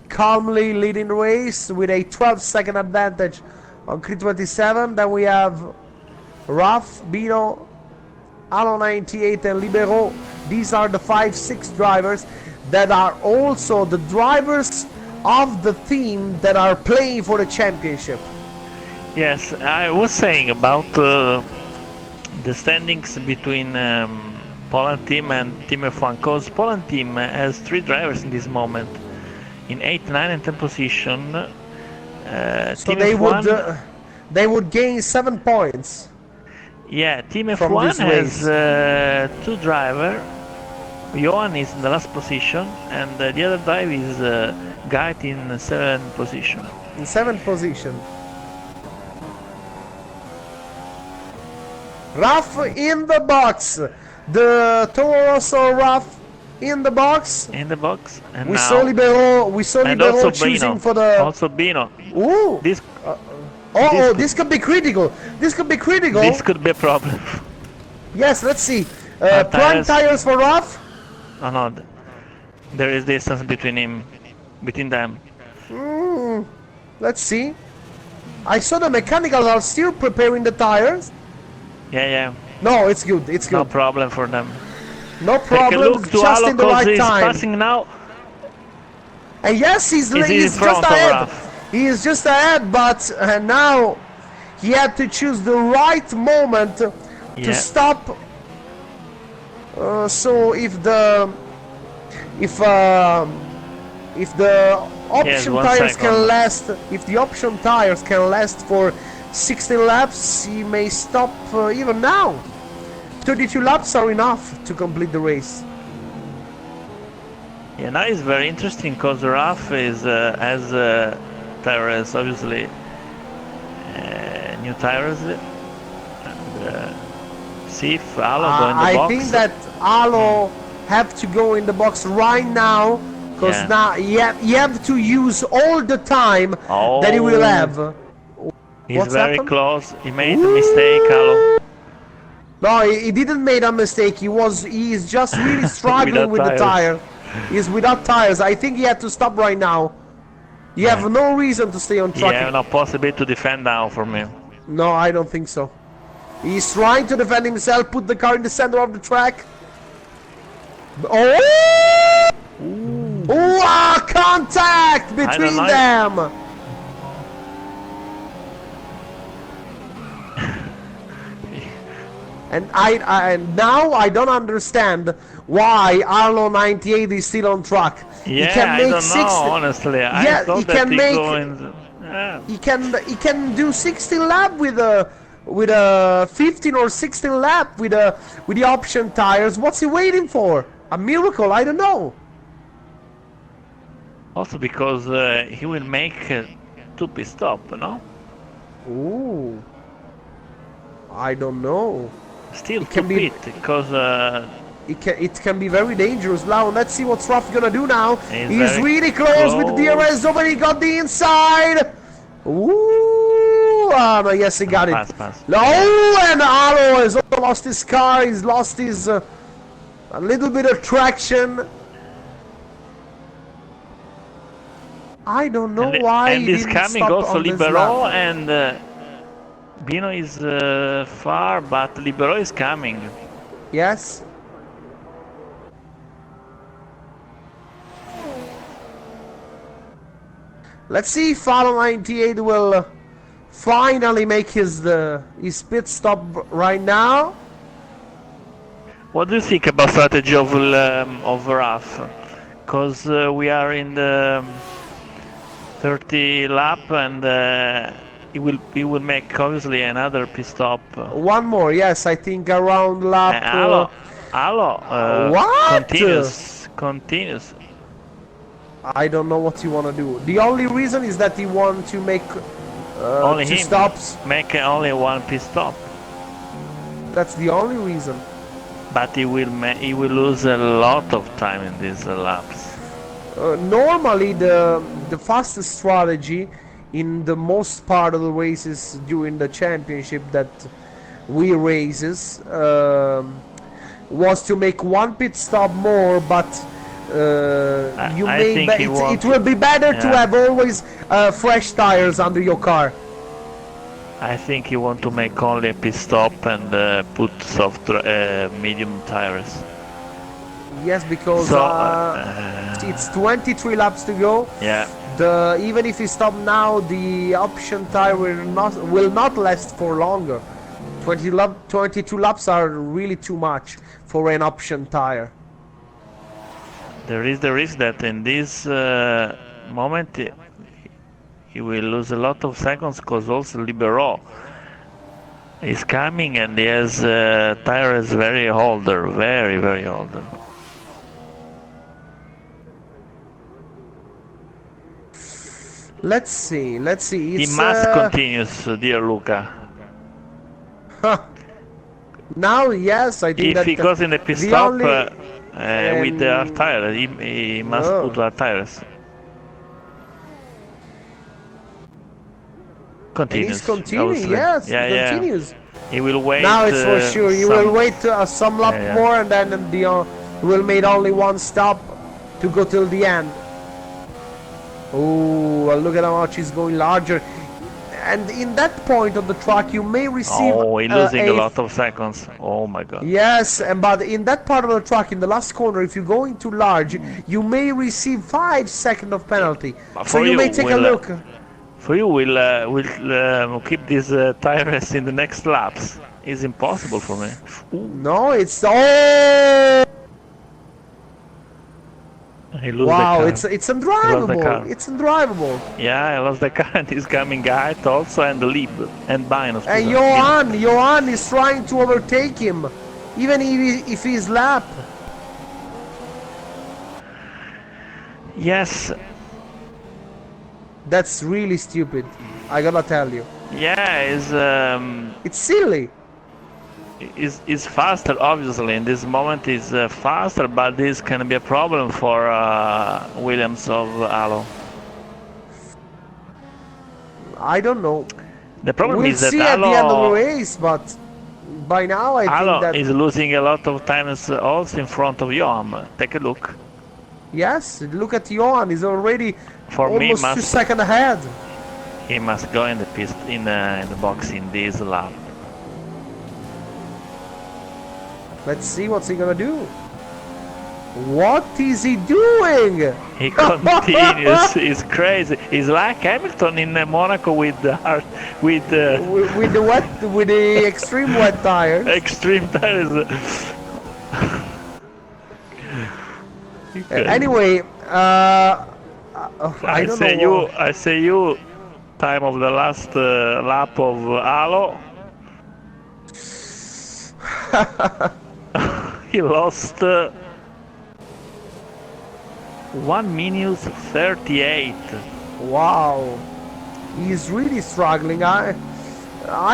calmly leading the race with a 12-second advantage on Creed 27. Then we have Raf, Bino, Alo 98 and Libero. These are the 5-6 drivers that are also the drivers of the team that are playing for the championship. Yes, I was saying about the standings between Poland team and Team F1, because Poland team has 3 drivers in this moment in 8, 9 and 10 position. So they would gain 7 points. Yeah, Team F1 has 2 drivers Johan is in the last position, and the other drive is Guide in 7th position. In 7th position. Raf in the box. The Toro Rosso Raf in the box. In the box, and We now saw Libero choosing Bino. for the. Also Bino. Ooh. This This could be critical. This could be critical. this could be a problem. Yes, let's see. Prime Tires. tires for Raf. Oh no, there is distance between them. Let's see. I saw the mechanicals are still preparing the tires. Yeah. No, it's good. It's No good. problem for them. No Take a problem. look to Just Alo in the because right he's time. passing now. And yes, He's he's in just front of ahead. Raf. He is just ahead, but now he had to choose the right moment to Yeah. stop. So if the option 1 tires second. can last, if the option tires can last for 16 laps, he may stop even now. 32 laps are enough to complete the race. Yeah, now it's very interesting because Raf is has tires, obviously new tires. And, see if Alo go in the I box. think that Alo have to go in the box right now, because Yeah. now you have to use all the time that he will Oh. have. He's What's very happened? close. He made a mistake, Alo. No, he didn't make a mistake. He is just really struggling Without with the tires. tire. He's without tires. I think he had to stop right now. You have no reason to stay on track. Yeah, no possibility to defend now for me. No, I don't think so. He's trying to defend himself, put the car in the center of the track. Oh! Ooh, contact between know. them. And now I don't understand why Arlo 98 is still on track. Yeah, he can I make don't 60. know, honestly. I Yeah, thought he that can he make. go in yeah. He can do 16 lap with a 15 or 16 lap with the option tires. What's he waiting for? A miracle? I don't know. Also because he will make 2 pit stop, no? Ooh. I don't know. Still It can 2 be- pit because It can be very dangerous now. Let's see what Ruff gonna do now. He's He's very really close with the DRS. Nobody got the inside. Ooh, no, yes, he got it. pass. No, and Alo has lost his car. He's lost his a little bit of traction. I don't know why. And he is didn't coming stop also on this Libero lap. and Bino is far, but Libero is coming. Yes. Let's see if Alo 98 will finally make his pit stop right now. What do you think about strategy of Raf? Because we are in the 30 lap and he will make obviously another pit stop. One more, yes, I think around lap. Alo, What? continues. I don't know what you want to do. The only reason is that he want to make Only 2 him stops. make only 1 pit stop, That's the only reason. but he will lose a lot of time in these laps. Normally, the fastest strategy in the most part of the races during the championship that we races was to make 1 pit stop more, but it will be better to have always fresh tires under your car. I think he want to make only a pit stop and put medium tires. Yes, because it's 23 laps to go. Yeah. Even if you stop now, the option tire will not last for longer. 22 laps are really too much for an option tire. There is the risk that in this moment he will lose a lot of seconds because also Libero is coming and he has tires very older, very older. Let's see. Let's see. He It's must continue, dear Luca. now, yes, I think If that he goes in the pit the stop only with the hard tires, he must put hard tires. and he's Continues, continuing. obviously. Yes, he Yeah, yeah. continues. He will wait. Now it's for sure. He will wait some lap yeah. more, and then he will make only one stop to go till the end. Oh, look at how much he's going larger. And in that point of the track, you may receive. Oh, he's losing a lot of seconds. Oh my God. Yes, but in that part of the track, in the last corner, if you're going too large, you may receive 5 seconds of penalty. So you may take a look. For you, we'll keep these tires in the next laps. It's impossible for me. Ooh. No, it's oh. Wow, it's undrivable. It's undrivable. Yeah, I lost the car and he's coming out also and the lead and Binus. And Johan is trying to overtake him, even if he's lap. Yes. That's really stupid. I gotta tell you. Yeah, it's silly. Is faster, obviously. In this moment, is faster, but this can be a problem for Williams of Alo. I don't know. The problem is that we'll see at the end of the race, but by now I think that is losing a lot of times also in front of Johan. Take a look. Yes, look at Johan. He's already for almost me, 2 seconds ahead. He must go in the pit in the box in this lap. Let's see what's he gonna do. What is he doing? He continues. He's crazy. He's like Hamilton in Monaco with the with the extreme wet tires. Extreme tires. Anyway, I say you. Time of the last lap of Alo. He lost 1:38. Wow, he's really struggling. I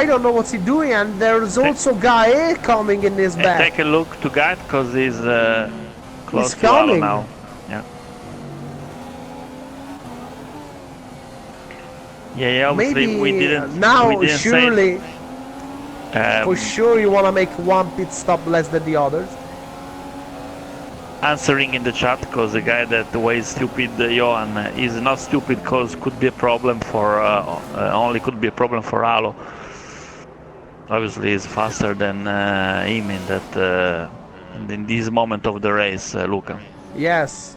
don't know what's he doing, and there's also Gae coming in his back. Take a look to Gae because he's close to Alo now. Yeah. Yeah, obviously maybe we didn't. Now, we didn't surely, for sure, you want to make one pit stop less than the others. Answering in the chat because the guy that weighs stupid Johan is not stupid because could be a problem for only could be a problem for Alo. Obviously, he's faster than him in that in this moment of the race, Luca. Yes.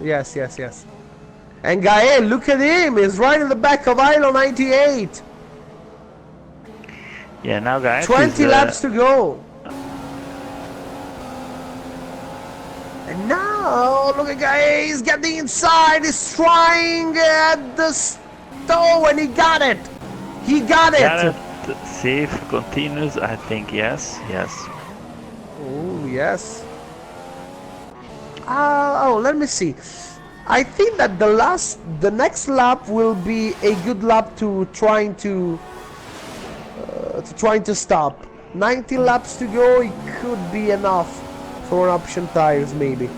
And Gael, look at him! He's right in the back of Ilo 98. Yeah, now Gael 20 laps to go. And now, look at Gael, he's getting inside, he's trying at the stove, and he got it! He got it! See if it continues, I think yes. Oh, yes. Let me see. I think that the next lap will be a good lap to trying to stop. 90 laps to go, it could be enough for option tires, maybe.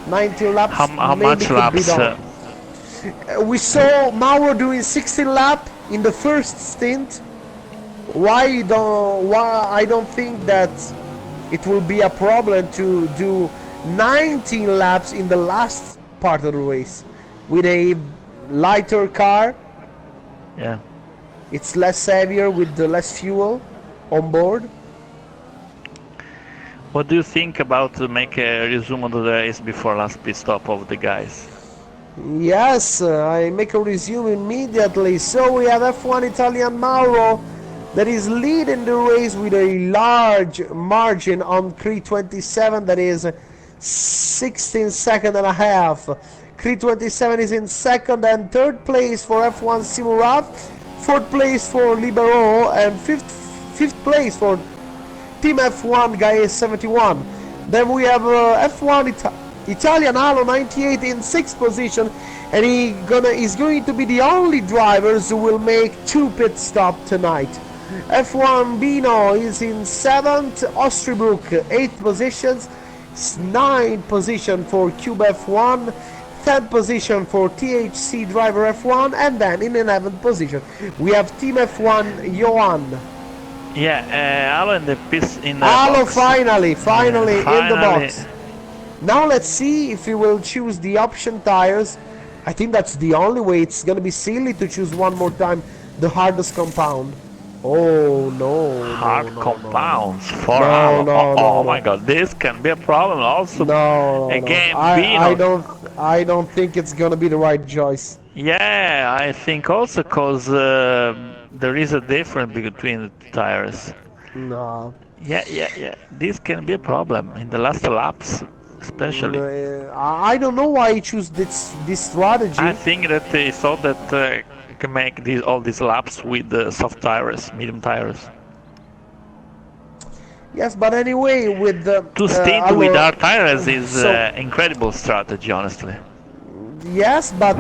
90 laps. How maybe much could laps? Be done. We saw Mauro doing 16 laps in the first stint. Why I don't think that it will be a problem to do 19 laps in the last part of the race with a lighter car. Yeah, it's less heavier with the less fuel on board. What do you think about to make a resume of the race before last pit stop of the guys? Yes, I make a resume immediately. So we have F1 Italian Mauro that is leading the race with a large margin on 327, that is 16 seconds and a half. 327 is in second, and third place for F1 Simurav, fourth place for Libero, and fifth place for Team F1 Gaia 71. Then we have F1 Italian Halo 98 in 6th position, and he's going to be the only drivers who will make 2 pit stop tonight. F1 Bino is in 7th, Ostribrook 8th positions, 9th position for Cube F1, 10th position for THC Driver F1, and then in 11th position we have Team F1 Johan. Yeah, Halo in the piece in the Halo box. finally in the Finally. box. Now let's see if he will choose the option tires. I think that's the only way. It's gonna be silly to choose one more time the hardest compound. Oh no! Hard compounds for No, Halo. no, no, My no. God, this can be a problem also. No, Again, I Bino. I don't think it's gonna be the right choice. Yeah, I think also because there is a difference between the tires. No. Yeah. This can be a problem in the last laps, especially. I don't know why he chose this strategy. I think that they thought that you can make all these laps with soft tires, medium tires. Yes, but anyway, with the To stint with hard tires is so incredible strategy, honestly. yes, but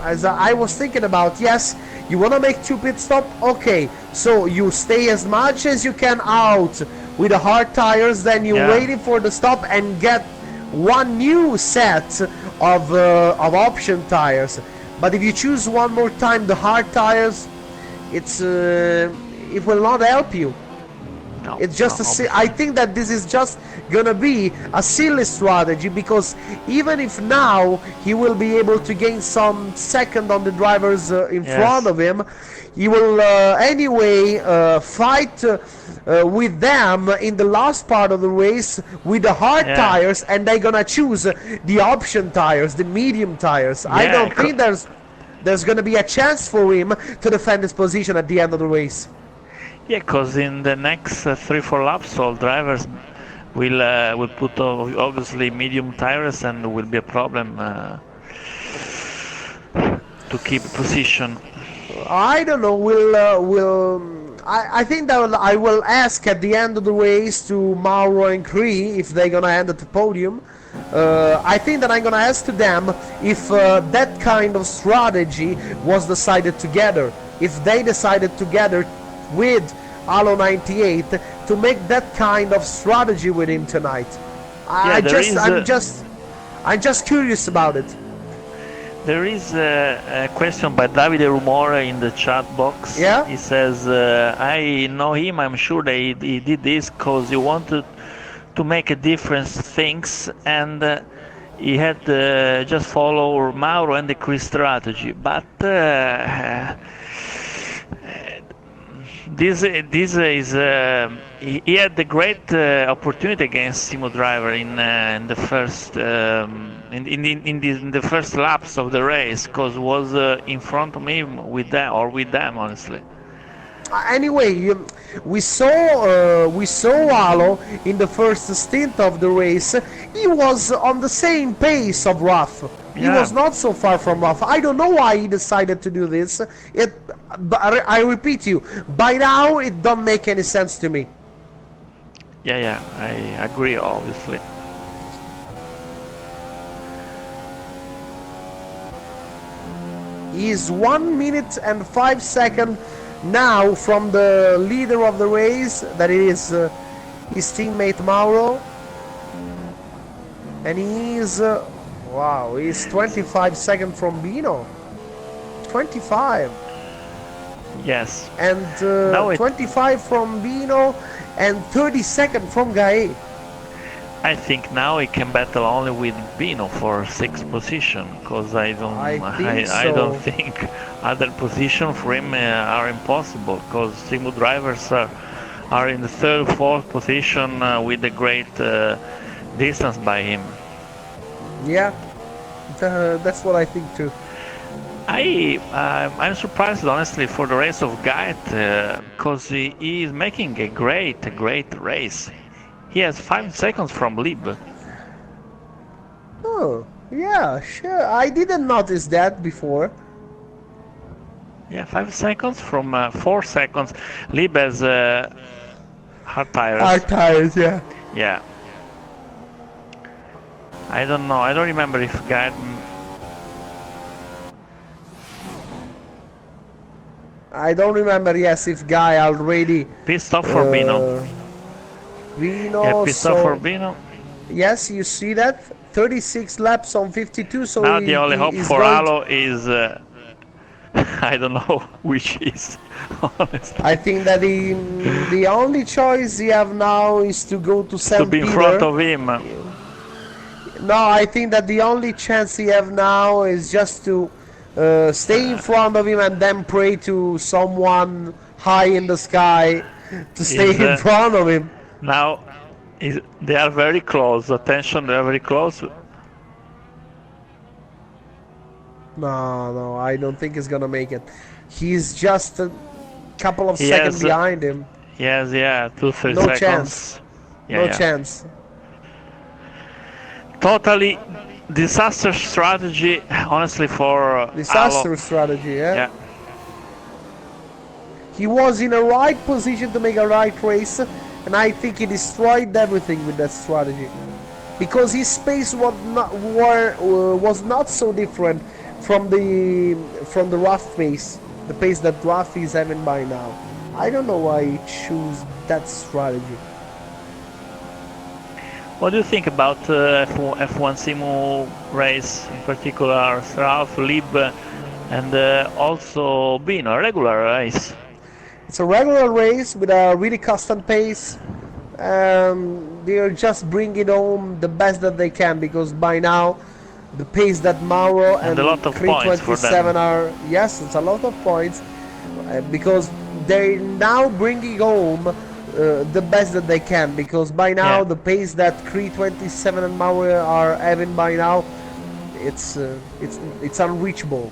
as I was thinking about, yes, you wanna make 2 pit stop, okay. So you stay as much as you can out with the hard tires, then you're waiting for the stop and get one new set of option tires. But if you choose one more time the hard tires, it will not help you. No, It's just I think that this is just gonna be a silly strategy, because even if now he will be able to gain some second on the drivers in front of him, he will anyway fight with them in the last part of the race with the hard tires, and they're gonna choose the option tires, the medium tires. I don't think there's gonna be a chance for him to defend his position at the end of the race. Yeah, because in the next 3-4 laps, all drivers will put obviously medium tires, and will be a problem to keep position. I don't know. I think that I will ask at the end of the race to Mauro and Cree if they're gonna end at the podium. I think that I'm gonna ask to them if that kind of strategy was decided together. If they decided together with Halo 98 to make that kind of strategy with him tonight. I'm just curious about it. There is a question by Davide Rumore in the chat box. Yeah? He says, I know him, I'm sure that he did this because he wanted to make a different things, and he had just follow Mauro and the Chris strategy. But this is he had the great opportunity against Simo Driver in the first in the first laps of the race, because was in front of him with them honestly. Anyway, we saw Halo in the first stint of the race. He was on the same pace of Ruff. He was not so far from Ruff. I don't know why he decided to do this. I repeat you, by now it don't make any sense to me. Yeah, I agree, obviously. He's 1 minute and 5 seconds now from the leader of the race, that is his teammate Mauro, and he's wow, he's 25 seconds from Bino. 25. Yes. And 25 from Bino and 30 seconds from Gae. I think now he can battle only with Bino for 6th position, because I don't think other positions for him are impossible, because Simo drivers are in the 3rd, 4th position with a great distance by him. Yeah, that's what I think too. I'm surprised honestly for the race of Gaet, because he is making a great race. He has 5 seconds from Lib. Oh, yeah, sure. I didn't notice that before. Yeah, 5 seconds from 4 seconds. Lib has hard tires. Hard tires, yeah. Yeah. I don't know. I don't remember if Guy. I don't remember, yes, if Guy already Pissed off for Bino. uh, Yeah, Vino, pissed off for so Bino. yes, you see that 36 laps on 52, so Now the only hope he's for going to, Alo is I don't know which is honestly. I think that the only choice you have now is to go to To St. be in front Peter. of him. No, I think that the only chance you have now is just to stay in front of him and then pray to someone high in the sky to stay Is in front of him. now they are very close. Attention, they are very close. No, I don't think he's gonna make it. He's just a couple of He seconds has behind him. yeah, 2-3 No chance. seconds. Yeah, No yeah. chance. Totally disaster strategy, honestly, for Disaster Alo. strategy, yeah? Yeah. He was in a right position to make a right race, and I think he destroyed everything with that strategy. Because his pace was not so different from the rough pace, the pace that rough is having by now. I don't know why he chose that strategy. What do you think about F1 Simu race, in particular, Ralph, Lib, and also Bino, a regular race? It's a regular race with a really constant pace. They're just bringing home the best that they can, because by now the pace that Mauro And and a lot of points for 327 them. are, yes, it's a lot of points, because they're now bringing home the best that they can, because by now Yeah. the pace that 327 and Mauro are having by now, it's unreachable.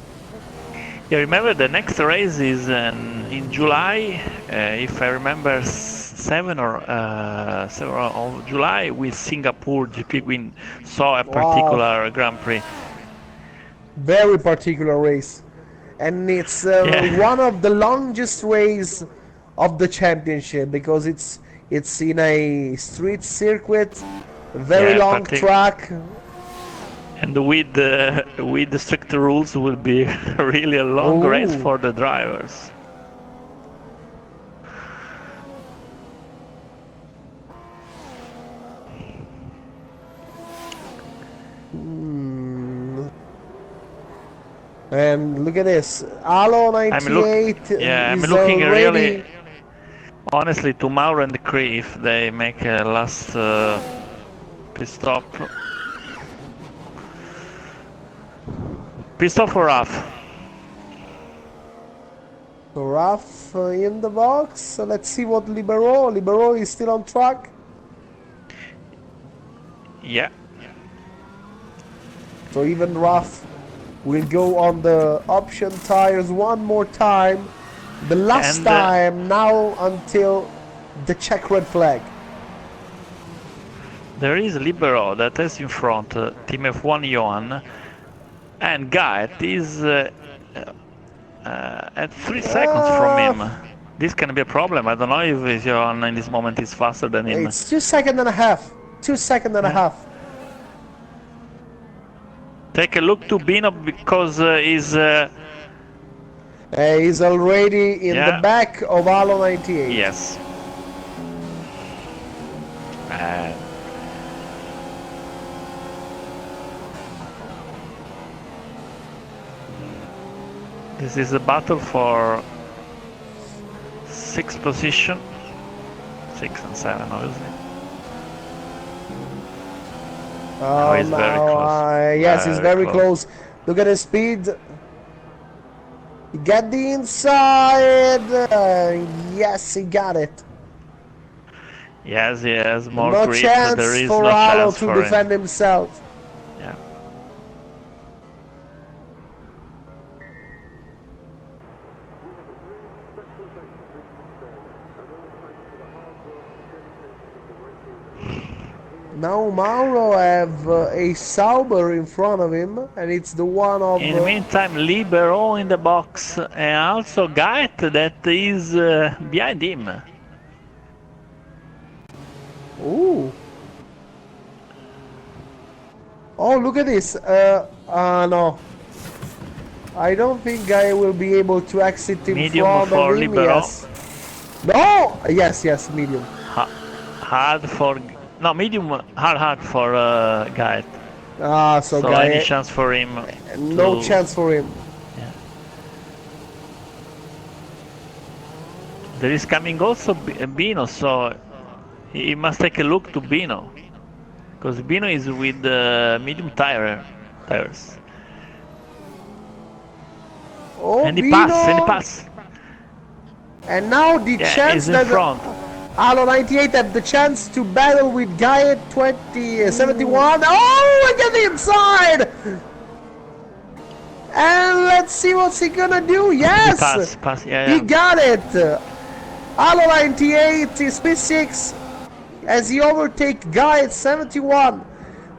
Yeah, remember the next race is in July, if I remember, 7 of July with Singapore GP. We saw a Wow, particular Grand Prix. very particular race, and it's Yeah, one of the longest race of the championship, because it's in a street circuit, a very yeah, long track. and with the strict rules will be really a long race Oh, for the drivers. and look at this, Alo I'm look, 98 yeah, I'm is looking already. really honestly to Mauro and Cree if they make a last pit stop. Pit stop for Raf. Rough in the box. So let's see what Libero is still on track. Yeah. So even Rough will go on the option tires one more time. The last And, time now until the check red flag. There is Libero that is in front, Team F1 Johan, and Gaet is at 3 seconds from him. This can be a problem. I don't know if Johan in this moment is faster than him. It's 2 seconds and a half. 2 seconds and a half. Take a look to Bino because he's already in the back of Alo 98. yes. This is a battle for 6th position, 6 and 7 obviously. Oh, he's very close. yes, he's very close. Look at his speed. Get the inside. Yes, he got it. Yes, he has more No grip. chance There is for no Alo chance to for defend him. himself. Yeah. Now Mauro have a Sauber in front of him, and it's the one of. In the meantime, Libero in the box, and also Gaet that is behind him. Ooh. Oh, look at this. No. I don't think I will be able to exit in Medium front of for him. Libero. Yes. No! Yes, yes, medium. Hard for... No, medium, hard for Guide. So So any guy, chance for him no to... chance for him. Yeah. There is coming also Bino, so he must take a look to Bino. Because Bino is with medium tires. Oh, And he pass, and he Bino! pass. And now the Yeah, chance he's in that front. Halo 98 have the chance to battle with Guy at 71. Oh, look at the inside! And let's see what's he gonna do. Yes! Pass, yeah, He yeah. got it! Halo 98 is P6 as he overtake Guy at 71.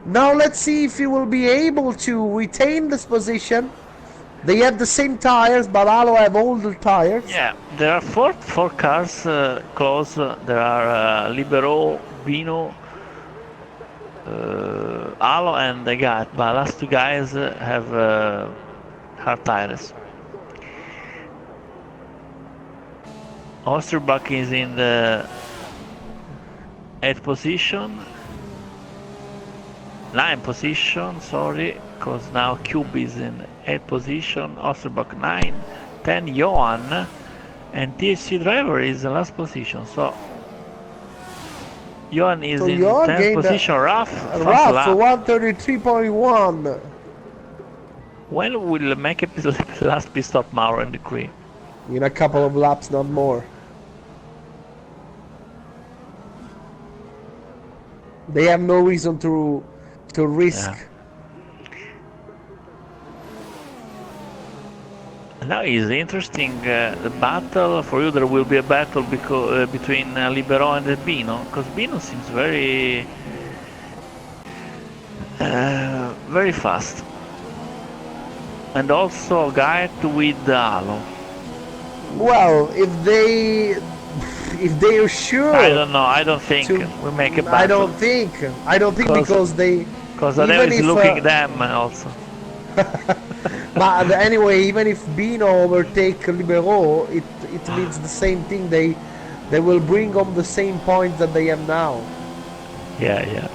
Now let's see if he will be able to retain this position. They have the same tires, but Halo have older tires. Yeah, there are four cars close. There are Libero, Bino, Alo, and the guy. But last two guys have hard tires. Osterbach is in the 8th position. 9th position, sorry, because now Cube is in 8th position, Osterbach 9, 10 Johan, and THC driver is the last position. So Johan is in 10th position, rough, fast lap. 133.1. When will make a last pit stop Mauro and the crew? In a couple of laps, not more. They have no reason to risk. Yeah. Now is interesting the battle for you. There will be a battle because between Libero and Bino, because Bino seems very fast, and also Guide with Halo. Well, if they are sure. I don't know. I don't think we make a battle. I don't think because they. Because Adele is looking them also. But anyway, even if Bino overtake Libero, it means the same thing. They will bring home the same points that they have now. Yeah.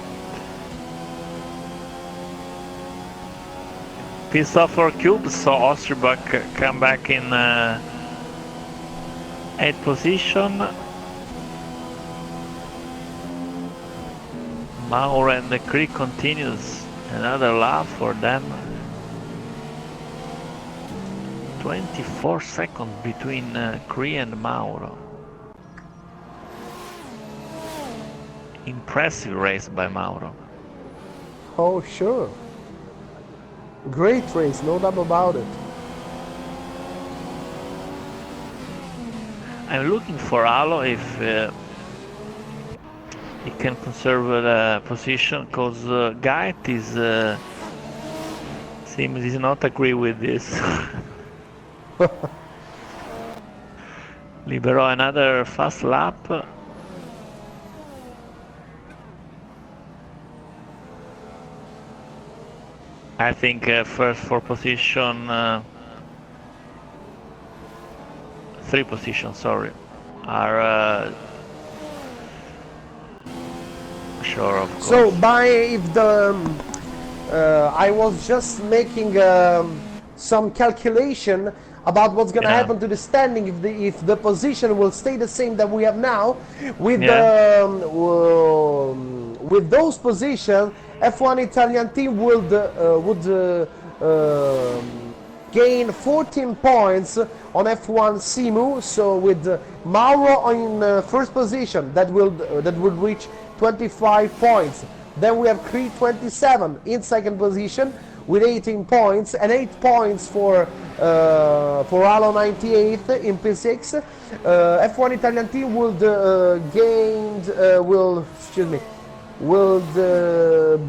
Pit stop for Cube, so Osterbach come back in 8th position. Mauro and the Creek continues another lap for them. 24 seconds between Cree and Mauro. Impressive race by Mauro. Oh, sure. Great race, no doubt about it. I'm looking for Halo if he can conserve the position, because Guide is seems does not agree with this. Libero another fast lap. I think first 4 position, 3 positions, sorry, are sure of course. So if the I was just making some calculation about what's gonna happen to the standing if the position will stay the same that we have now with with those positions. F1 Italian team would gain 14 points on F1 Simu. So with Mauro in first position, that would reach 25 points. Then we have Creed 27 in second position with 18 points, and 8 points for Halo 98 in P6. F1 Italian team will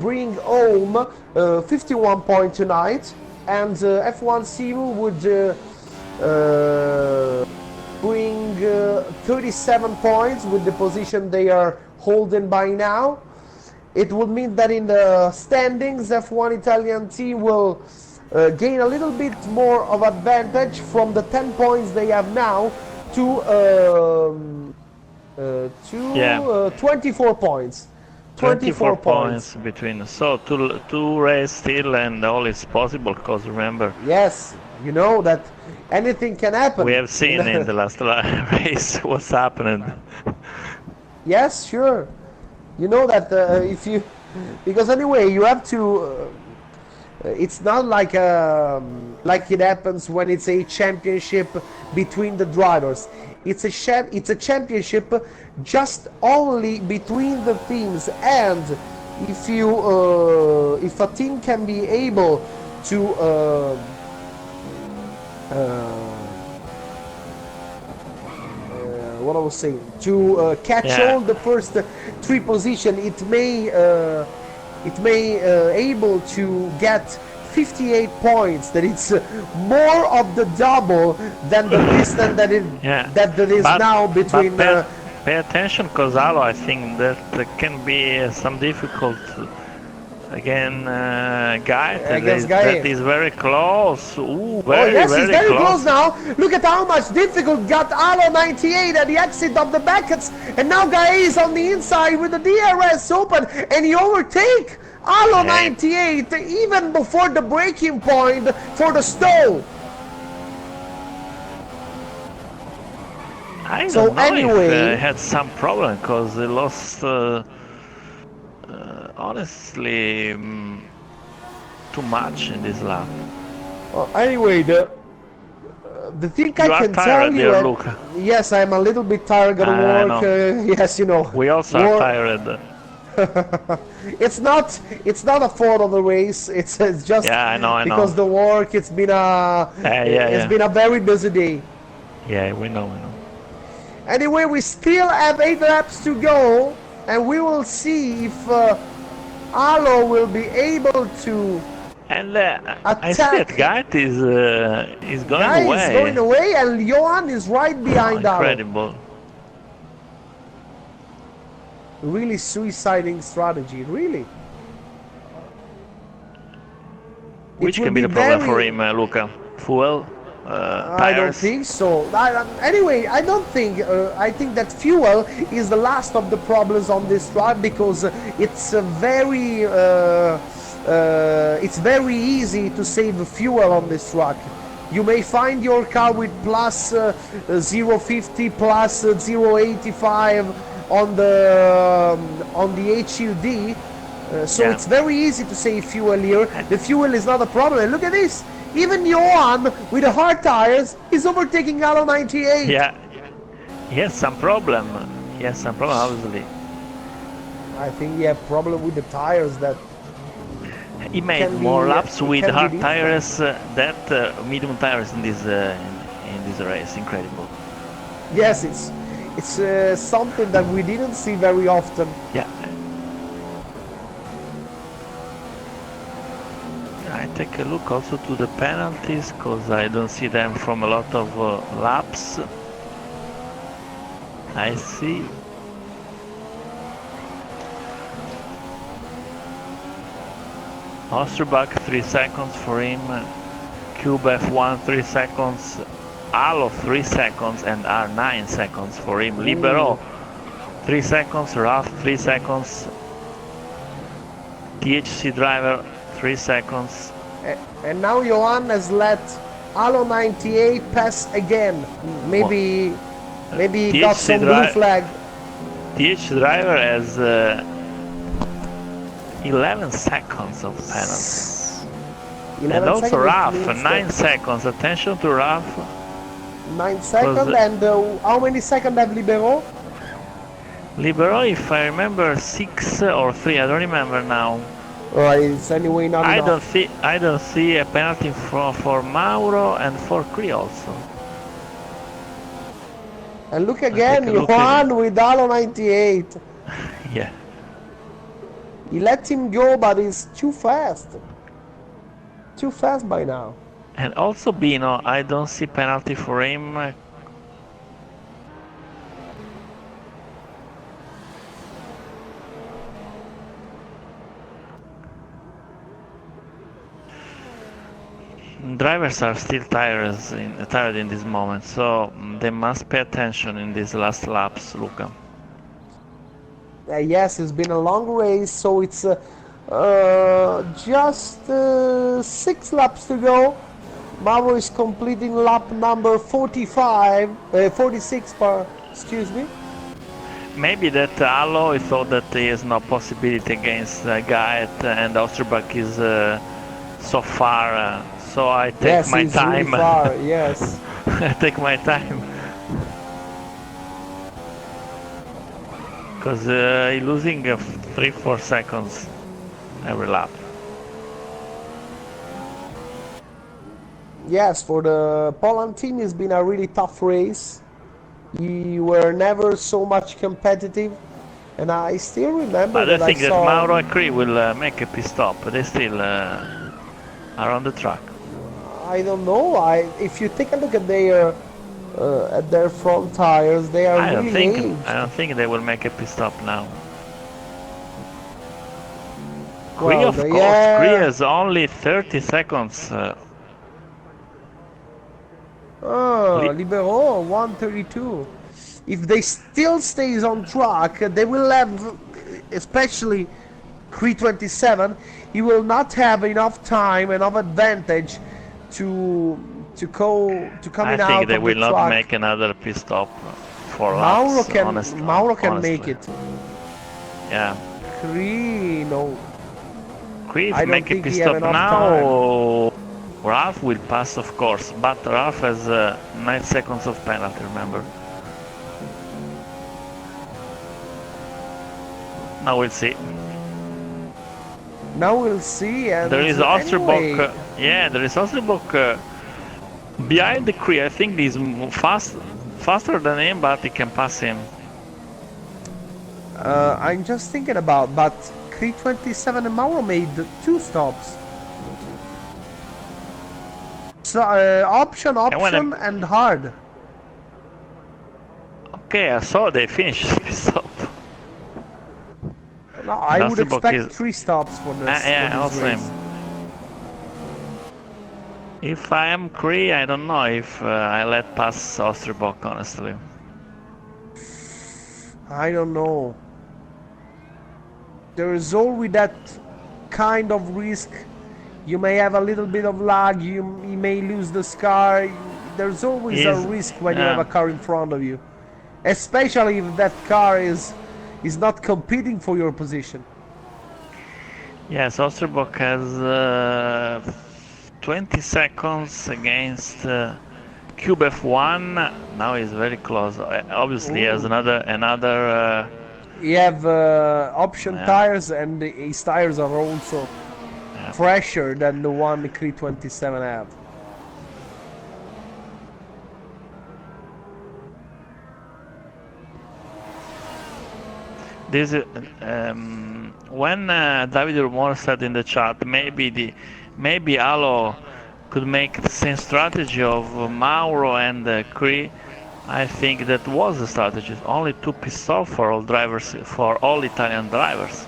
bring home 51 points tonight, and F1 Simu would bring 37 points with the position they are holding by now. It would mean that in the standings, F1 Italian team will gain a little bit more of advantage from the 10 points they have now to Yeah, 24 points. 24 24 points. points between. So two race still, and all is possible. Because remember, Yes, you know that anything can we happen. have seen in the last race what's happened. Yes, sure. You know that if you, because anyway, you have to. It's not like it happens when it's a championship between the drivers. It's a championship just only between the teams, and if a team can be able to what I was saying, to catch Yeah. all the first three position, it may able to get 58 points. That it's more of the double than the distance Yeah, that there is now between. pay attention, because Alo, I think that there can be some difficult again, guy Against that Gaia. is very close. Ooh, Oh very yes, he's very close close. now. Look at how much difficult got Alo 98 at the exit of the Beckett's, and now Gaia is on the inside with the DRS open, and he overtake Alo Hey. 98 even before the breaking point for the stall. I So don't know anyway- if he had some problem, because he lost. Honestly, too much in this lap. Anyway, the thing You I are can tired, tell you, dear Luca. yes, I'm a little bit tired. Gotta I work. know. Yes, you know. We also are tired. It's not a fault of the race. It's just Yeah, I know. because the work. It's been Yeah. been a very busy day. Yeah, we know. Anyway, we still have 8 laps to go, and we will see if Alo will be able to. And I see Attack. that Gait is going Guy away. is going away, and Johan is right behind Alo. Incredible. Really suiciding strategy, really. Which will can be be the problem for very- him, Luca? Fuel, I don't tires. think so. Anyway, I don't think. I think that fuel is the last of the problems on this track, because it's very easy to save fuel on this track. You may find your car with plus 0.50, plus 0.85 on the HUD. So Yeah. it's very easy to save fuel here. The fuel is not a problem. And look at this. Even Johan with the hard tires is overtaking Alo 98. Yeah, he has some problem. Obviously. I think he had problem with the tires that. He made Can more be- laps it with can be hard different. tires than medium tires in this race. Incredible. Yes, it's something that we didn't see very often. Yeah. I take a look also to the penalties, because I don't see them from a lot of laps. I see. Osterbach 3 seconds for him. Cube F1 3 seconds. Alo 3 seconds and R 9 seconds for him. Libero 3 seconds. Ralph 3 seconds. THC driver 3 seconds. And now Johan has let Alo 98 pass again. Maybe he got THC some blue flag. THC driver has 11 seconds of penalty. 11 And also seconds Ralph, means 9 seconds. Attention to Ralph. 9 seconds. Was- And how many seconds have Libero? Libero, if I remember, 6 or 3. I don't remember now. It's anyway not enough. I don't see a penalty for Mauro and for Cree also. And look again, take a look Johan with Alo 98. Yeah. He let him go, but he's too fast. Too fast by now. And also Bino, I don't see penalty for him. Drivers are still tired in this moment, so they must pay attention in these last laps, Luca. Yes, it's been a long race, so it's just 6 laps to go. Mauro is completing lap number 46, excuse me. Maybe that Allo thought that there is no possibility against Gaet and Osterbach is so far, so I take my he's time. Really far, yes. I take my time. Because he's losing 3-4 seconds every lap. Yes, for the Poland team, it's been a really tough race. You were never so much competitive, and I still remember But I that think I that saw... Mauro and Cree will make a pit stop. They still are on the track. I don't know. If you take a look at their front tires, they are really aged. I don't think they will make a pit stop now. Well, Cree, of course. yeah. Cree has only 30 seconds. Libero 132. If they still stays on track, they will have, especially 327. He will not have enough time, enough advantage to come out. I think they will not make another pit stop for laps. Mauro can make it. Yeah. Cree, no. Cree make a pit stop now. Ralph will pass, of course, but Ralph has 9 seconds of penalty, remember? Now we'll see. Now we'll see. And there is Osterbach. Anyway. Yeah, there is Osterbach behind the Cree. I think he's faster than him, but he can pass him. I'm just thinking about, but 327 and Mauro made 2 stops. So, option, and hard. Okay, I saw they finished the stop. No, I would expect 3 stops for this. Yeah, also him. If I am Cree, I don't know if I let pass Osterbach, honestly. I don't know. There is always that kind of risk. You may have a little bit of lag, you may lose the car. There's always a risk when you have a car in front of you. Especially if that car is not competing for your position. Yes, Osterbach has 20 seconds against Cube F1. Now he's very close. Obviously, he has another. You have option tires, and his tires are also fresher than the one the 327 have. This when David Rumor said in the chat, maybe Alo could make the same strategy of Mauro and Cree. I think that was the strategy. Only 2 pit stops for all drivers, for all Italian drivers.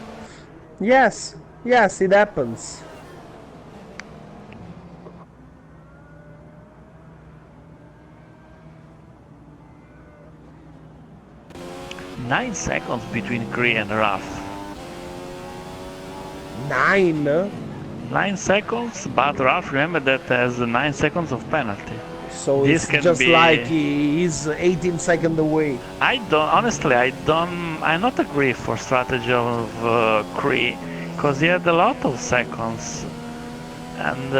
Yes, it happens. Nine seconds between Cree and Ralph. 9? 9 seconds, but Ralph, remember that has 9 seconds of penalty. So this it's just like he's 18 seconds away. I'm not agree for strategy of Cree, because he had a lot of seconds, and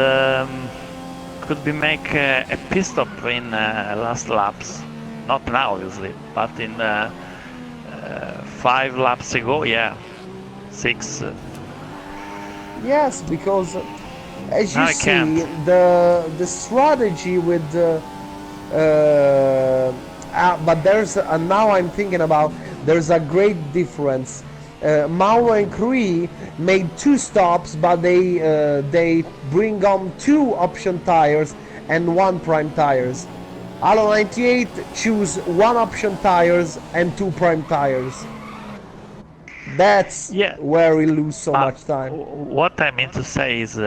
could be make a pit stop in last laps. Not now, obviously, but in 5 laps ago, 6. Yes, because as you see, the strategy with but there's now I'm thinking about there's a great difference. Mauro and Cree made 2 stops, but they bring on 2 option tires and 1 prime tires. Alo 98 choose 1 option tires and 2 prime tires. That's Yeah, where we lose so but much time. what I mean to say is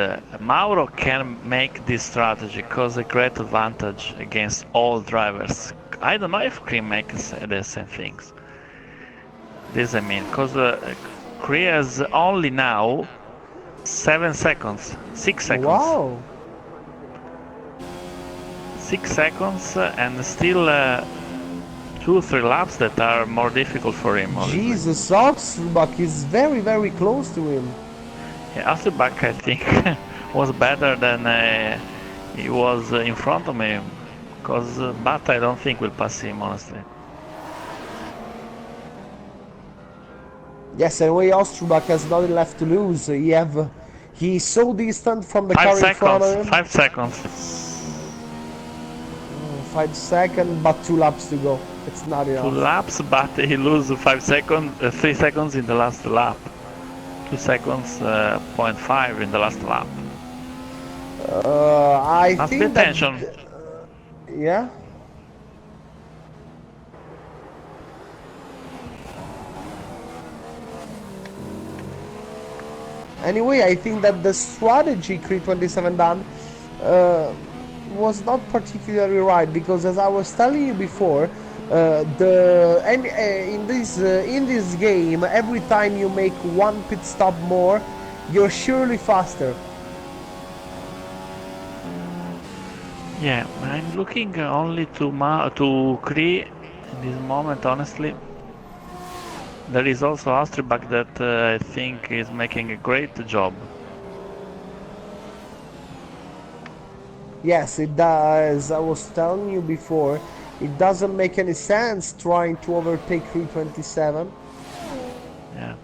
Mauro can make this strategy cause a great advantage against all drivers. I don't know if Cream makes the same things. This I mean, cause Cree has only now 7 seconds, 6 seconds. Wow. 6 seconds and still 2-3 laps that are more difficult for him, obviously. Jesus, Augsburg is very, very close to him. Yeah, Hasselback, I think, was better than he was in front of me, because but I don't think we'll pass him, honestly. Yes, anyway, Augsburg has nothing left to lose. He's so distant from the 5 car in front seconds, of him. 5 seconds. 5 seconds, but 2 laps to go. It's not 2 enough. laps, but he loses 5 seconds, 3 seconds in the last lap. 2 seconds, 0.5 in the last lap. I Must be think that... attention. Yeah? Anyway, I think that the strategy Creed 27 done was not particularly right, because as I was telling you before, in this game, every time you make one pit stop more, you're surely faster. Yeah, I'm looking only to Cree in this moment, honestly. There is also Austriebach that I think is making a great job. Yes, it does. I was telling you before, it doesn't make any sense trying to overtake 327. Yeah.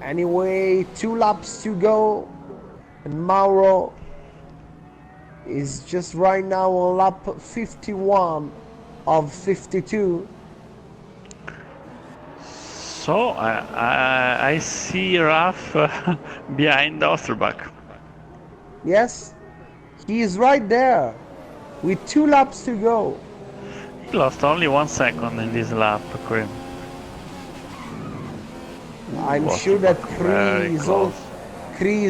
Anyway, 2 laps to go, and Mauro is just right now on lap 51 of 52. So I see Raf behind Austriebach. Yes, he is right there with 2 laps to go. He lost only 1 second in this lap, Krim. I'm sure that Kree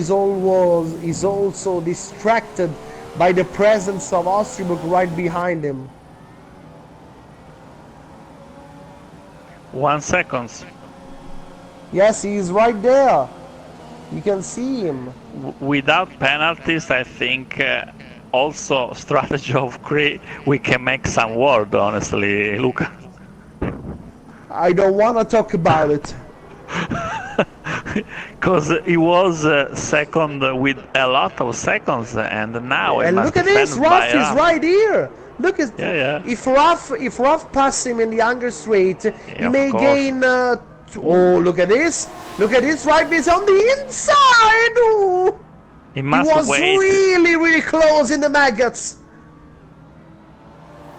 is also distracted by the presence of Austriebach right behind him. 1 second. Yes, he is right there. You can see him. Without penalties, I think also strategy of Cree, we can make some word, honestly, Luca. I don't want to talk about it. Because he was second with a lot of seconds, and now he must look at this, Raf is right here. Look at if Raf passes him in the younger straight, he may gain. Oh, look at this! Look at this! Right, he's on the inside. Ooh. He must was wait. really close in the maggots.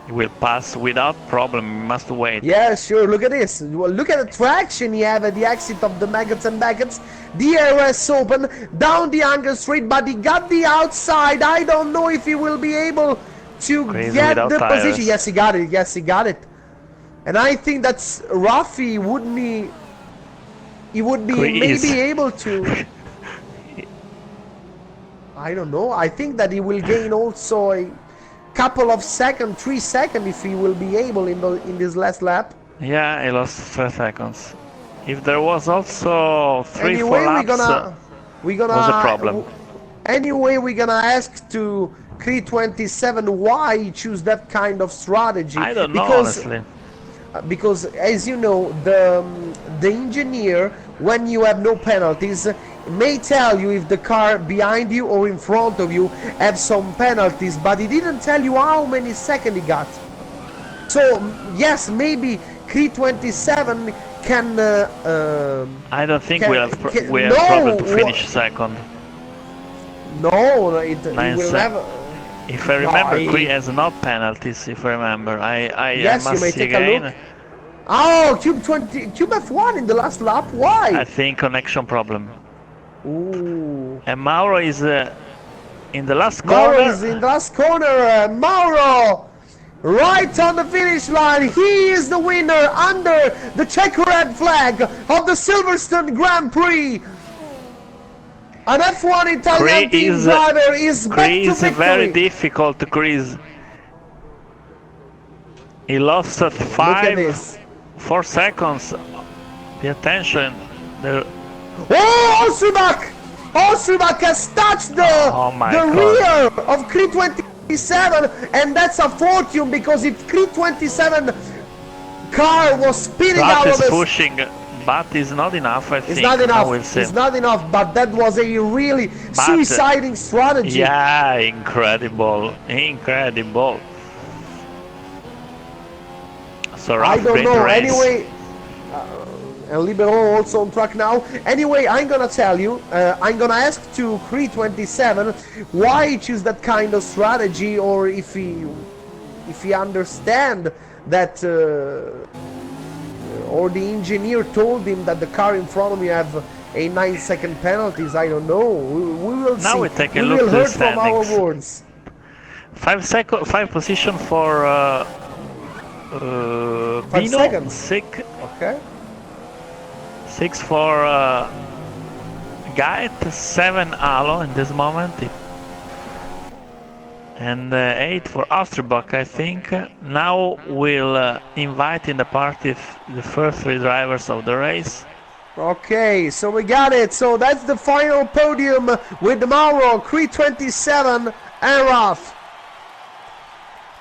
He will pass without problem. He must wait. Yeah, sure. Look at this. Look at the traction he have at the exit of the maggots and maggots. DRS open down the angle straight, but he got the outside. I don't know if he will be able to get the position. Yes, he got it. Yes, he got it. And I think that's Rafi he would be maybe able to. I don't know. I think that he will gain also a couple of seconds, 3 seconds, if he will be able in this last lap. Yeah, he lost 3 seconds. If there was also 3-4 laps, we're gonna was a problem. Anyway, we're gonna ask to Creed 27 why he choose that kind of strategy. I don't know, honestly. Because, as you know, the engineer, when you have no penalties, may tell you if the car behind you or in front of you have some penalties, but he didn't tell you how many seconds he got. So yes, maybe Creed 27 can. I don't think we have problem to finish second. No, it will never. If I remember, Cree has no penalties. If I remember, yes, I must you may see take again. a look. Oh, Cube F1 in the last lap. Why? I think connection problem. Ooh. And Mauro is in the last Mauro corner. is in the last corner. Mauro right on the finish line. He is the winner under the checkered flag of the Silverstone Grand Prix. An F1 Italian team driver is back to victory. Very difficult, Chris. He lost 4 seconds. Pay attention. Osumak has touched the rear of Creed 27, and that's a fortune, because if Creed 27 car was spinning out of pushing, but it's not enough, I think. It's not enough. It's not enough, but that was a really suiciding strategy. Yeah, incredible. Incredible. So I don't know. Anyway, and Libero also on track now. Anyway, I'm gonna tell you, I'm gonna ask to Creed 27 why he choose that kind of strategy, or if he understand that, or the engineer told him that the car in front of me have a 9-second penalties. I don't know. We will see. Now we take a look at the from our words. 5 position for 5 seconds. 6. Okay. 6 for Gait, 7 Alo in this moment, and 8 for Osterbach, I think. Now we'll invite in the party the first 3 drivers of the race. Okay, so we got it. So that's the final podium with Mauro, Creed 27, and Raf.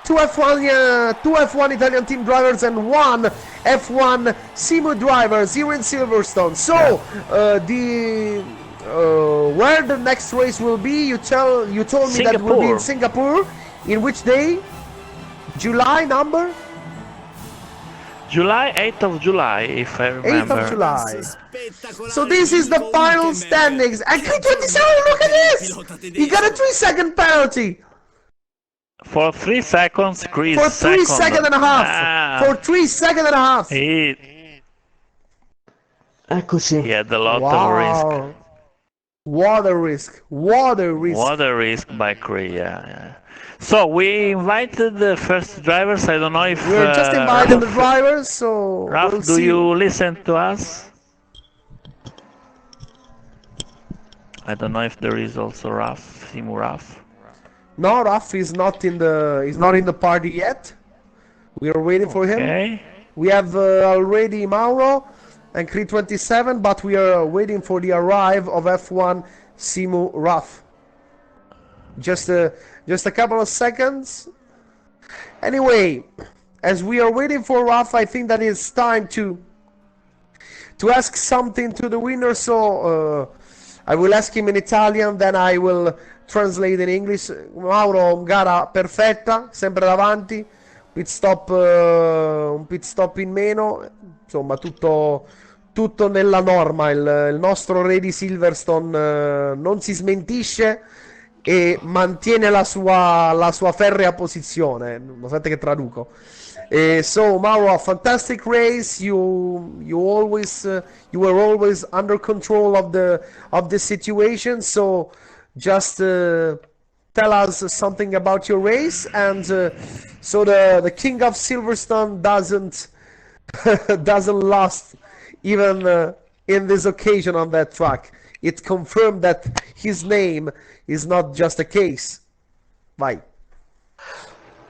Two F1 Italian team drivers and 1 F1 Simu drivers here in Silverstone. So where the next race will be? You told me that will be in Singapore. In which day? July number? July, 8th of July, if I remember. 8th of July. So this is the final standings. And Creed 27, look at this! He got a 3-second penalty. For 3 seconds, Chris. For 3 seconds and a half. For 3 seconds and a half. Eccoci. He had a lot of risk. What a risk. What a risk. What a risk by Chris, yeah. So we invited the first drivers. I don't know if we're just inviting the drivers. So Raf, do you listen to us? I don't know if there is also Raf, Simu Raf. No, Raf is not in the party yet. We are waiting for him. We have already Mauro and Creed 27, but we are waiting for the arrival of F1 Simu Raf. Just a couple of seconds. Anyway, as we are waiting for Raf, I think that it's time to ask something to the winner. So I will ask him in Italian, then I will translate in English. Mauro, gara perfetta, sempre davanti, un pit stop in meno, insomma tutto nella norma. Il nostro re di Silverstone non si smentisce e mantiene la sua ferrea posizione. Aspetta che traduco. So Mauro, a fantastic race. You were always under control of the situation. So just tell us something about your race, and so the king of Silverstone doesn't last even in this occasion on that track. It confirmed that his name is not just a case. Vai.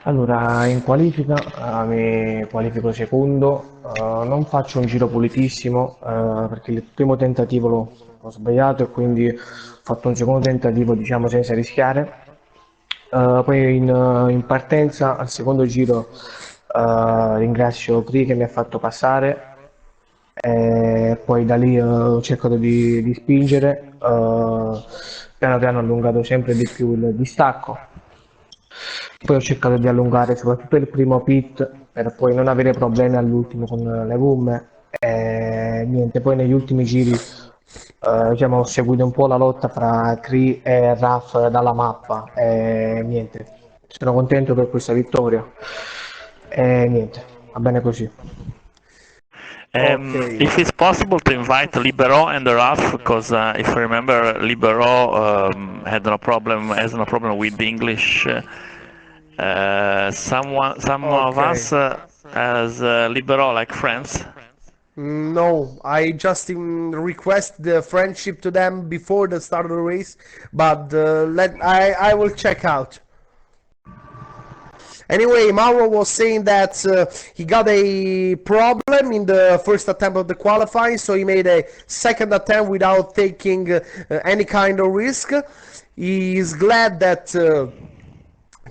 Allora, in qualifica mi qualifico secondo, non faccio un giro pulitissimo perché il primo tentativo l'ho sbagliato e quindi ho fatto un secondo tentativo, diciamo, senza rischiare. Poi in partenza al secondo giro ringrazio Cri che mi ha fatto passare, e poi da lì ho cercato di spingere, piano piano ho allungato sempre di più il distacco. Poi ho cercato di allungare soprattutto il primo pit per poi non avere problemi all'ultimo con le gomme, e niente, poi negli ultimi giri diciamo, ho seguito un po' la lotta fra Cree e Raf dalla mappa, e niente, sono contento per questa vittoria e niente, va bene così. If it's possible to invite Libero and Raf, because if I remember, Libero has no problem with English, Some of Okay. us as liberal like friends. No, I just request the friendship to them before the start of the race, but I will check out. Anyway, Mauro was saying that he got a problem in the first attempt of the qualifying, so he made a second attempt without taking any kind of risk. He is glad that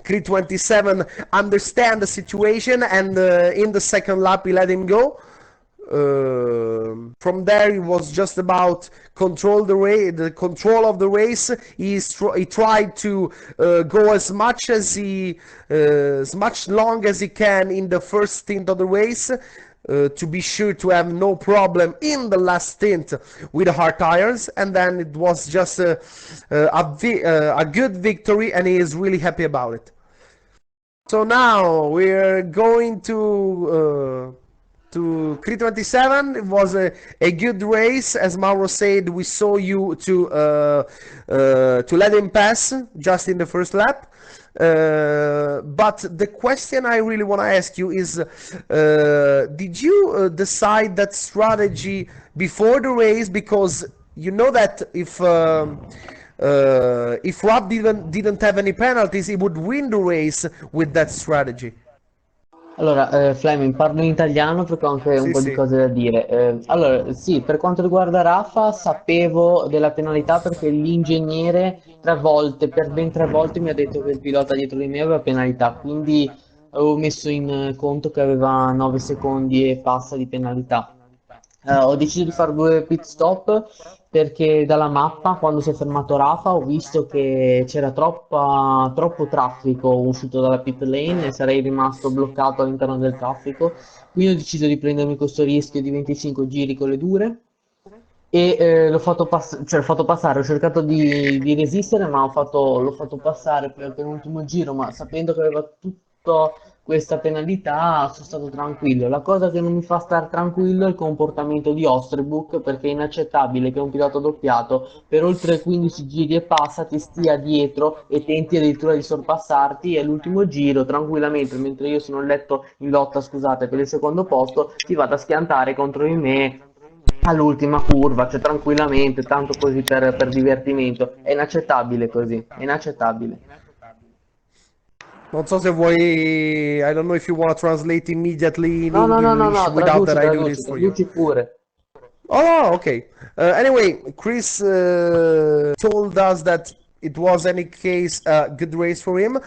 Creed 27 understand the situation, and in the second lap he let him go. From there, it was just about the control of the race. He tried to go as much long as he can in the first stint of the race. To be sure to have no problem in the last stint with the hard tires, and then it was just a good victory, and he is really happy about it. So now we're going to Creed 27. It was a good race, as Mauro said. We saw you to let him pass just in the first lap. But the question I really want to ask you is, did you decide that strategy before the race? Because you know that if Rob didn't have any penalties, he would win the race with that strategy. Allora, Fleming, parlo in italiano perché ho anche un Sì, po' di sì. cose da dire. Allora, sì, per quanto riguarda Rafa, sapevo della penalità perché l'ingegnere 3 volte, per ben 3 volte, mi ha detto che il pilota dietro di me aveva penalità, quindi avevo messo in conto che aveva 9 secondi e passa di penalità. Ho deciso di fare 2 pit stop perché dalla mappa, quando si è fermato Rafa, ho visto che c'era troppo traffico uscito dalla pit lane e sarei rimasto bloccato all'interno del traffico. Quindi ho deciso di prendermi questo rischio di 25 giri con le dure e l'ho fatto passare, ho cercato di resistere, ma l'ho fatto passare per il penultimo giro, ma sapendo che aveva tutta questa penalità, sono stato tranquillo. La cosa che non mi fa stare tranquillo è il comportamento di Osterbook, perché è inaccettabile che un pilota doppiato per oltre 15 giri e passa ti stia dietro e tenti addirittura di sorpassarti e all'ultimo giro, tranquillamente, mentre io sono in lotta, scusate, per il secondo posto, ti vado a schiantare contro di me all'ultima curva, cioè tranquillamente, tanto così per divertimento. È inaccettabile così, è inaccettabile. Non so se vuoi. I don't know if you want to translate immediately in No, no, no, no, English no, without that I do this for you. traduci pure. Oh, no, okay. Anyway, Chris told us that it was, any case, a good race for him.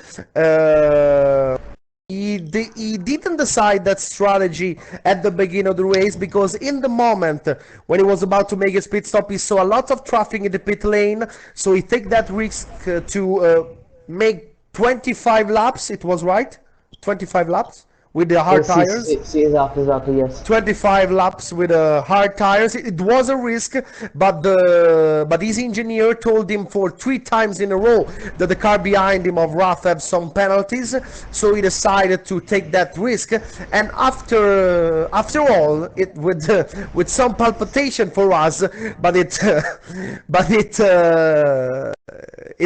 He didn't decide that strategy at the beginning of the race, because in the moment when he was about to make his pit stop, he saw a lot of traffic in the pit lane. So he took that risk to make 25 laps. It was right, 25 laps with the hard Sì, sì, tires. sì, sì, esatto, yes. 25 laps with hard tires. It was a risk, but his engineer told him for 3 times in a row that the car behind him of Roth had some penalties, so he decided to take that risk. And after all, it with some palpitation for us, but it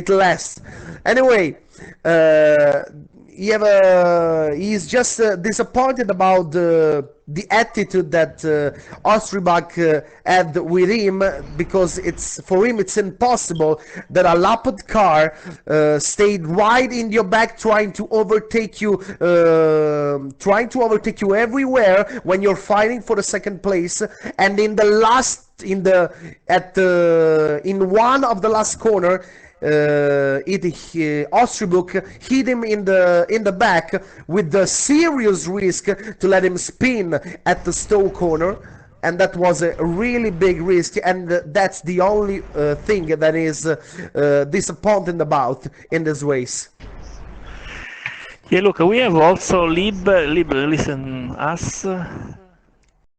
lasts. Anyway, he's just disappointed about the attitude that Ostribach had with him, because for him it's impossible that a lapped car stayed right in your back trying to overtake you everywhere when you're fighting for the second place, and in one of the last corner, Ostribuk hit him in the back with the serious risk to let him spin at the Stowe corner, and that was a really big risk, and that's the only thing that is disappointing about in this race. Yeah, look, we have also Lib, listen us.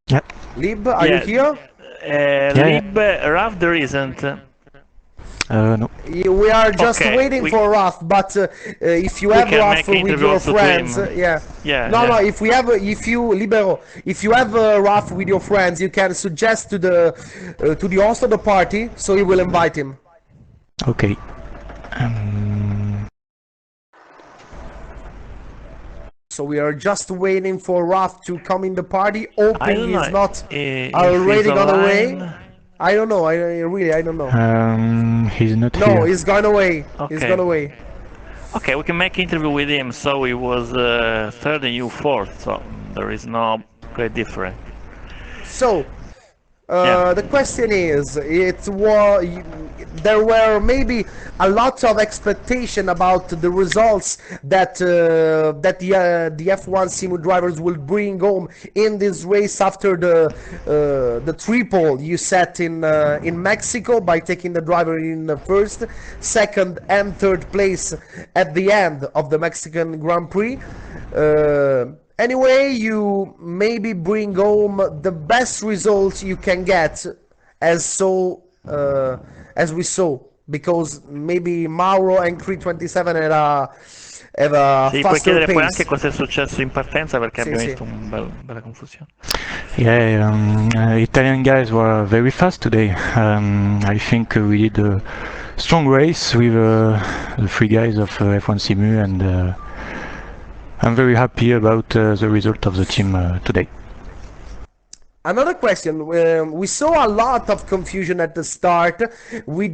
Yeah. Lib, are you here? Lib, Raf, there isn't. No. We are just Okay, waiting for Raf, but if you we have can Raf make with interview your also to friends, him. Yeah, no, yeah. if you have Raf with your friends, you can suggest to the host of the party, so he will invite him. Okay. So we are just waiting for Raf to come in the party, I hoping don't he's know not if already he's gone away. online. I don't know. I really, I don't know. He's not No, here. he's gone away. He's Okay. gone away. Okay, we can make interview with him. So he was third and you fourth. So there is no great difference. So, Yeah. the question is, there were maybe a lot of expectation about the results that the F1 Simu drivers will bring home in this race after the triple you set in Mexico by taking the driver in the first, second, and third place at the end of the Mexican Grand Prix. Anyway, you maybe bring home the best results you can get, as we saw, because maybe Mauro and Creed 27 have a Sì, puoi faster chiedere poi anche pace. cosa è successo in partenza perché Sì, abbiamo sì. visto bella confusione. Yeah, Italian guys were very fast today. I think we did a strong race with the three guys of F1 Simu, and I'm very happy about the result of the team today. Another question. We saw a lot of confusion at the start. We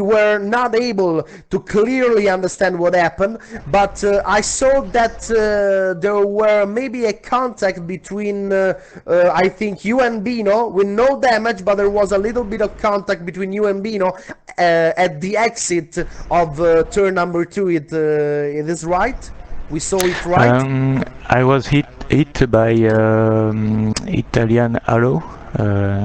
were not able to clearly understand what happened, but I saw that there were maybe a contact between, I think, you and Bino, with no damage, but there was a little bit of contact between you and Bino at the exit of turn number 2. It is right? We saw it right? I was hit by Italian Halo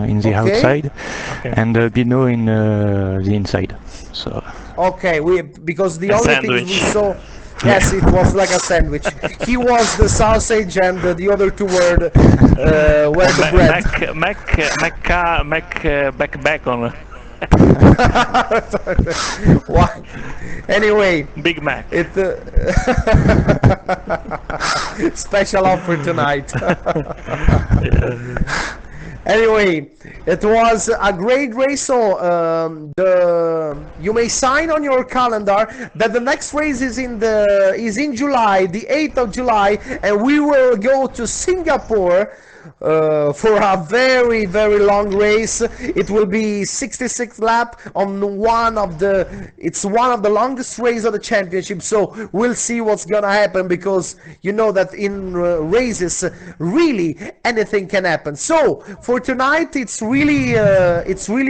in the Okay. outside, Okay. and Bino in the inside. So Okay, because the A only things we sandwich. saw, yes, it was like a sandwich. He was the sausage, and the other two were the bread. Mac bacon. Why? Anyway, Big Mac. it special offer tonight. Anyway, it was a great race. So you may sign on your calendar that the next race is in July, the 8th of July, and we will go to Singapore for a very, very long race. It will be 66 lap on one of the longest race of the championship. So we'll see what's gonna happen, because you know that in races really anything can happen. So for tonight it's really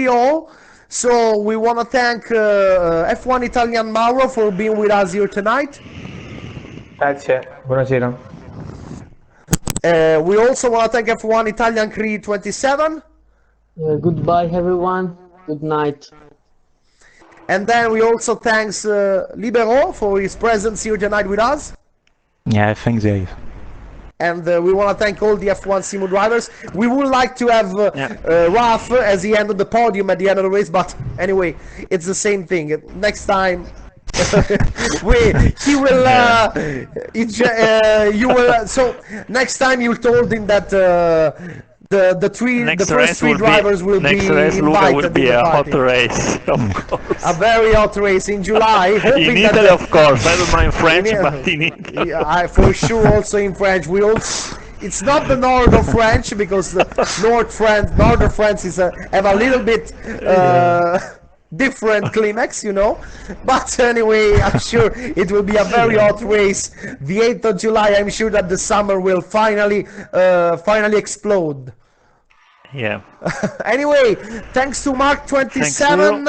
all. So we want to thank F1 Italian Mauro for being with us here tonight. Grazie, buonasera. We also want to thank F1 Italian Creed 27. Goodbye, everyone. Good night. And then we also thanks Libero for his presence here tonight with us. yeah, thanks, Dave. And we want to thank all the F1 Simu drivers. We would like to have Raf as the end of the podium at the end of the race, but anyway, it's the same thing. Next time, he will. You will. So next time you told him that the first three drivers will be next race, Luca, invited will be in the a party. hot race, of course. A very hot race in July. Hoping In that Italy, of course. I don't know in French, Yeah. but in Italy. Yeah, for sure also in French. It's not the north of French, because the northern France is have a little bit different climax, you know. But anyway, I'm sure it will be a very hot race. The 8th of July, I'm sure that the summer will finally explode. Yeah. Anyway, thanks to Mark 27.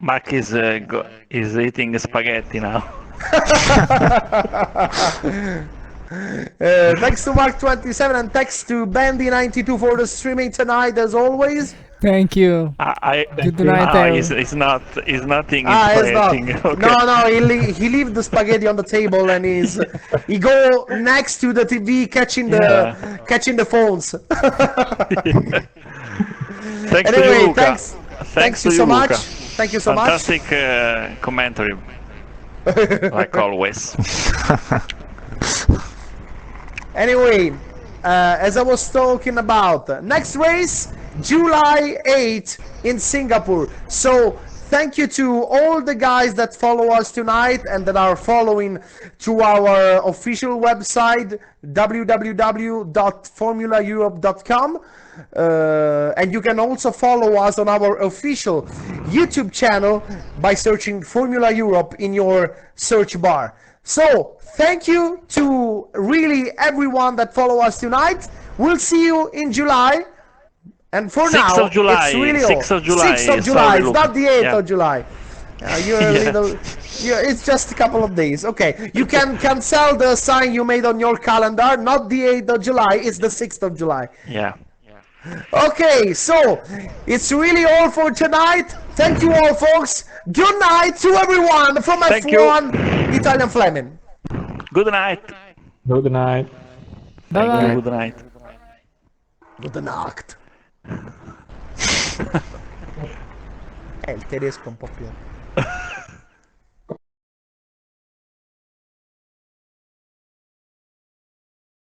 Mark is eating spaghetti now. Thanks to Mark 27, and thanks to Bandy 92 for the streaming tonight, as always. Thank you. Good night, He's not eating It's not. spaghetti. Okay. No, he leave the spaghetti on the table, and he go next to the TV catching the phones. Thanks to Anyway, you, Luca. thanks to you so Luca. much. Thank you so much. Fantastic commentary, like always. Anyway, as I was talking about, next race, July 8th in Singapore. So thank you to all the guys that follow us tonight and that are following through our official website, www.formulaeurope.com. And you can also follow us on our official YouTube channel by searching Formula Europe in your search bar. So, thank you to really everyone that follow us tonight. We'll see you in July. And for 6th now, of July, it's really 6th of July. 6th of July, it's not the 8th Yeah. of July. You're a little... it's just a couple of days. Okay, you can cancel the sign you made on your calendar. Not the 8th of July, it's the 6th of July. Yeah. Okay, so it's really all for tonight. Thank you all, folks. Good night to everyone from Thank F1 Italian Fleming. Good night. Good night. Bye bye. Good night. Good night. Il tedesco un po' più...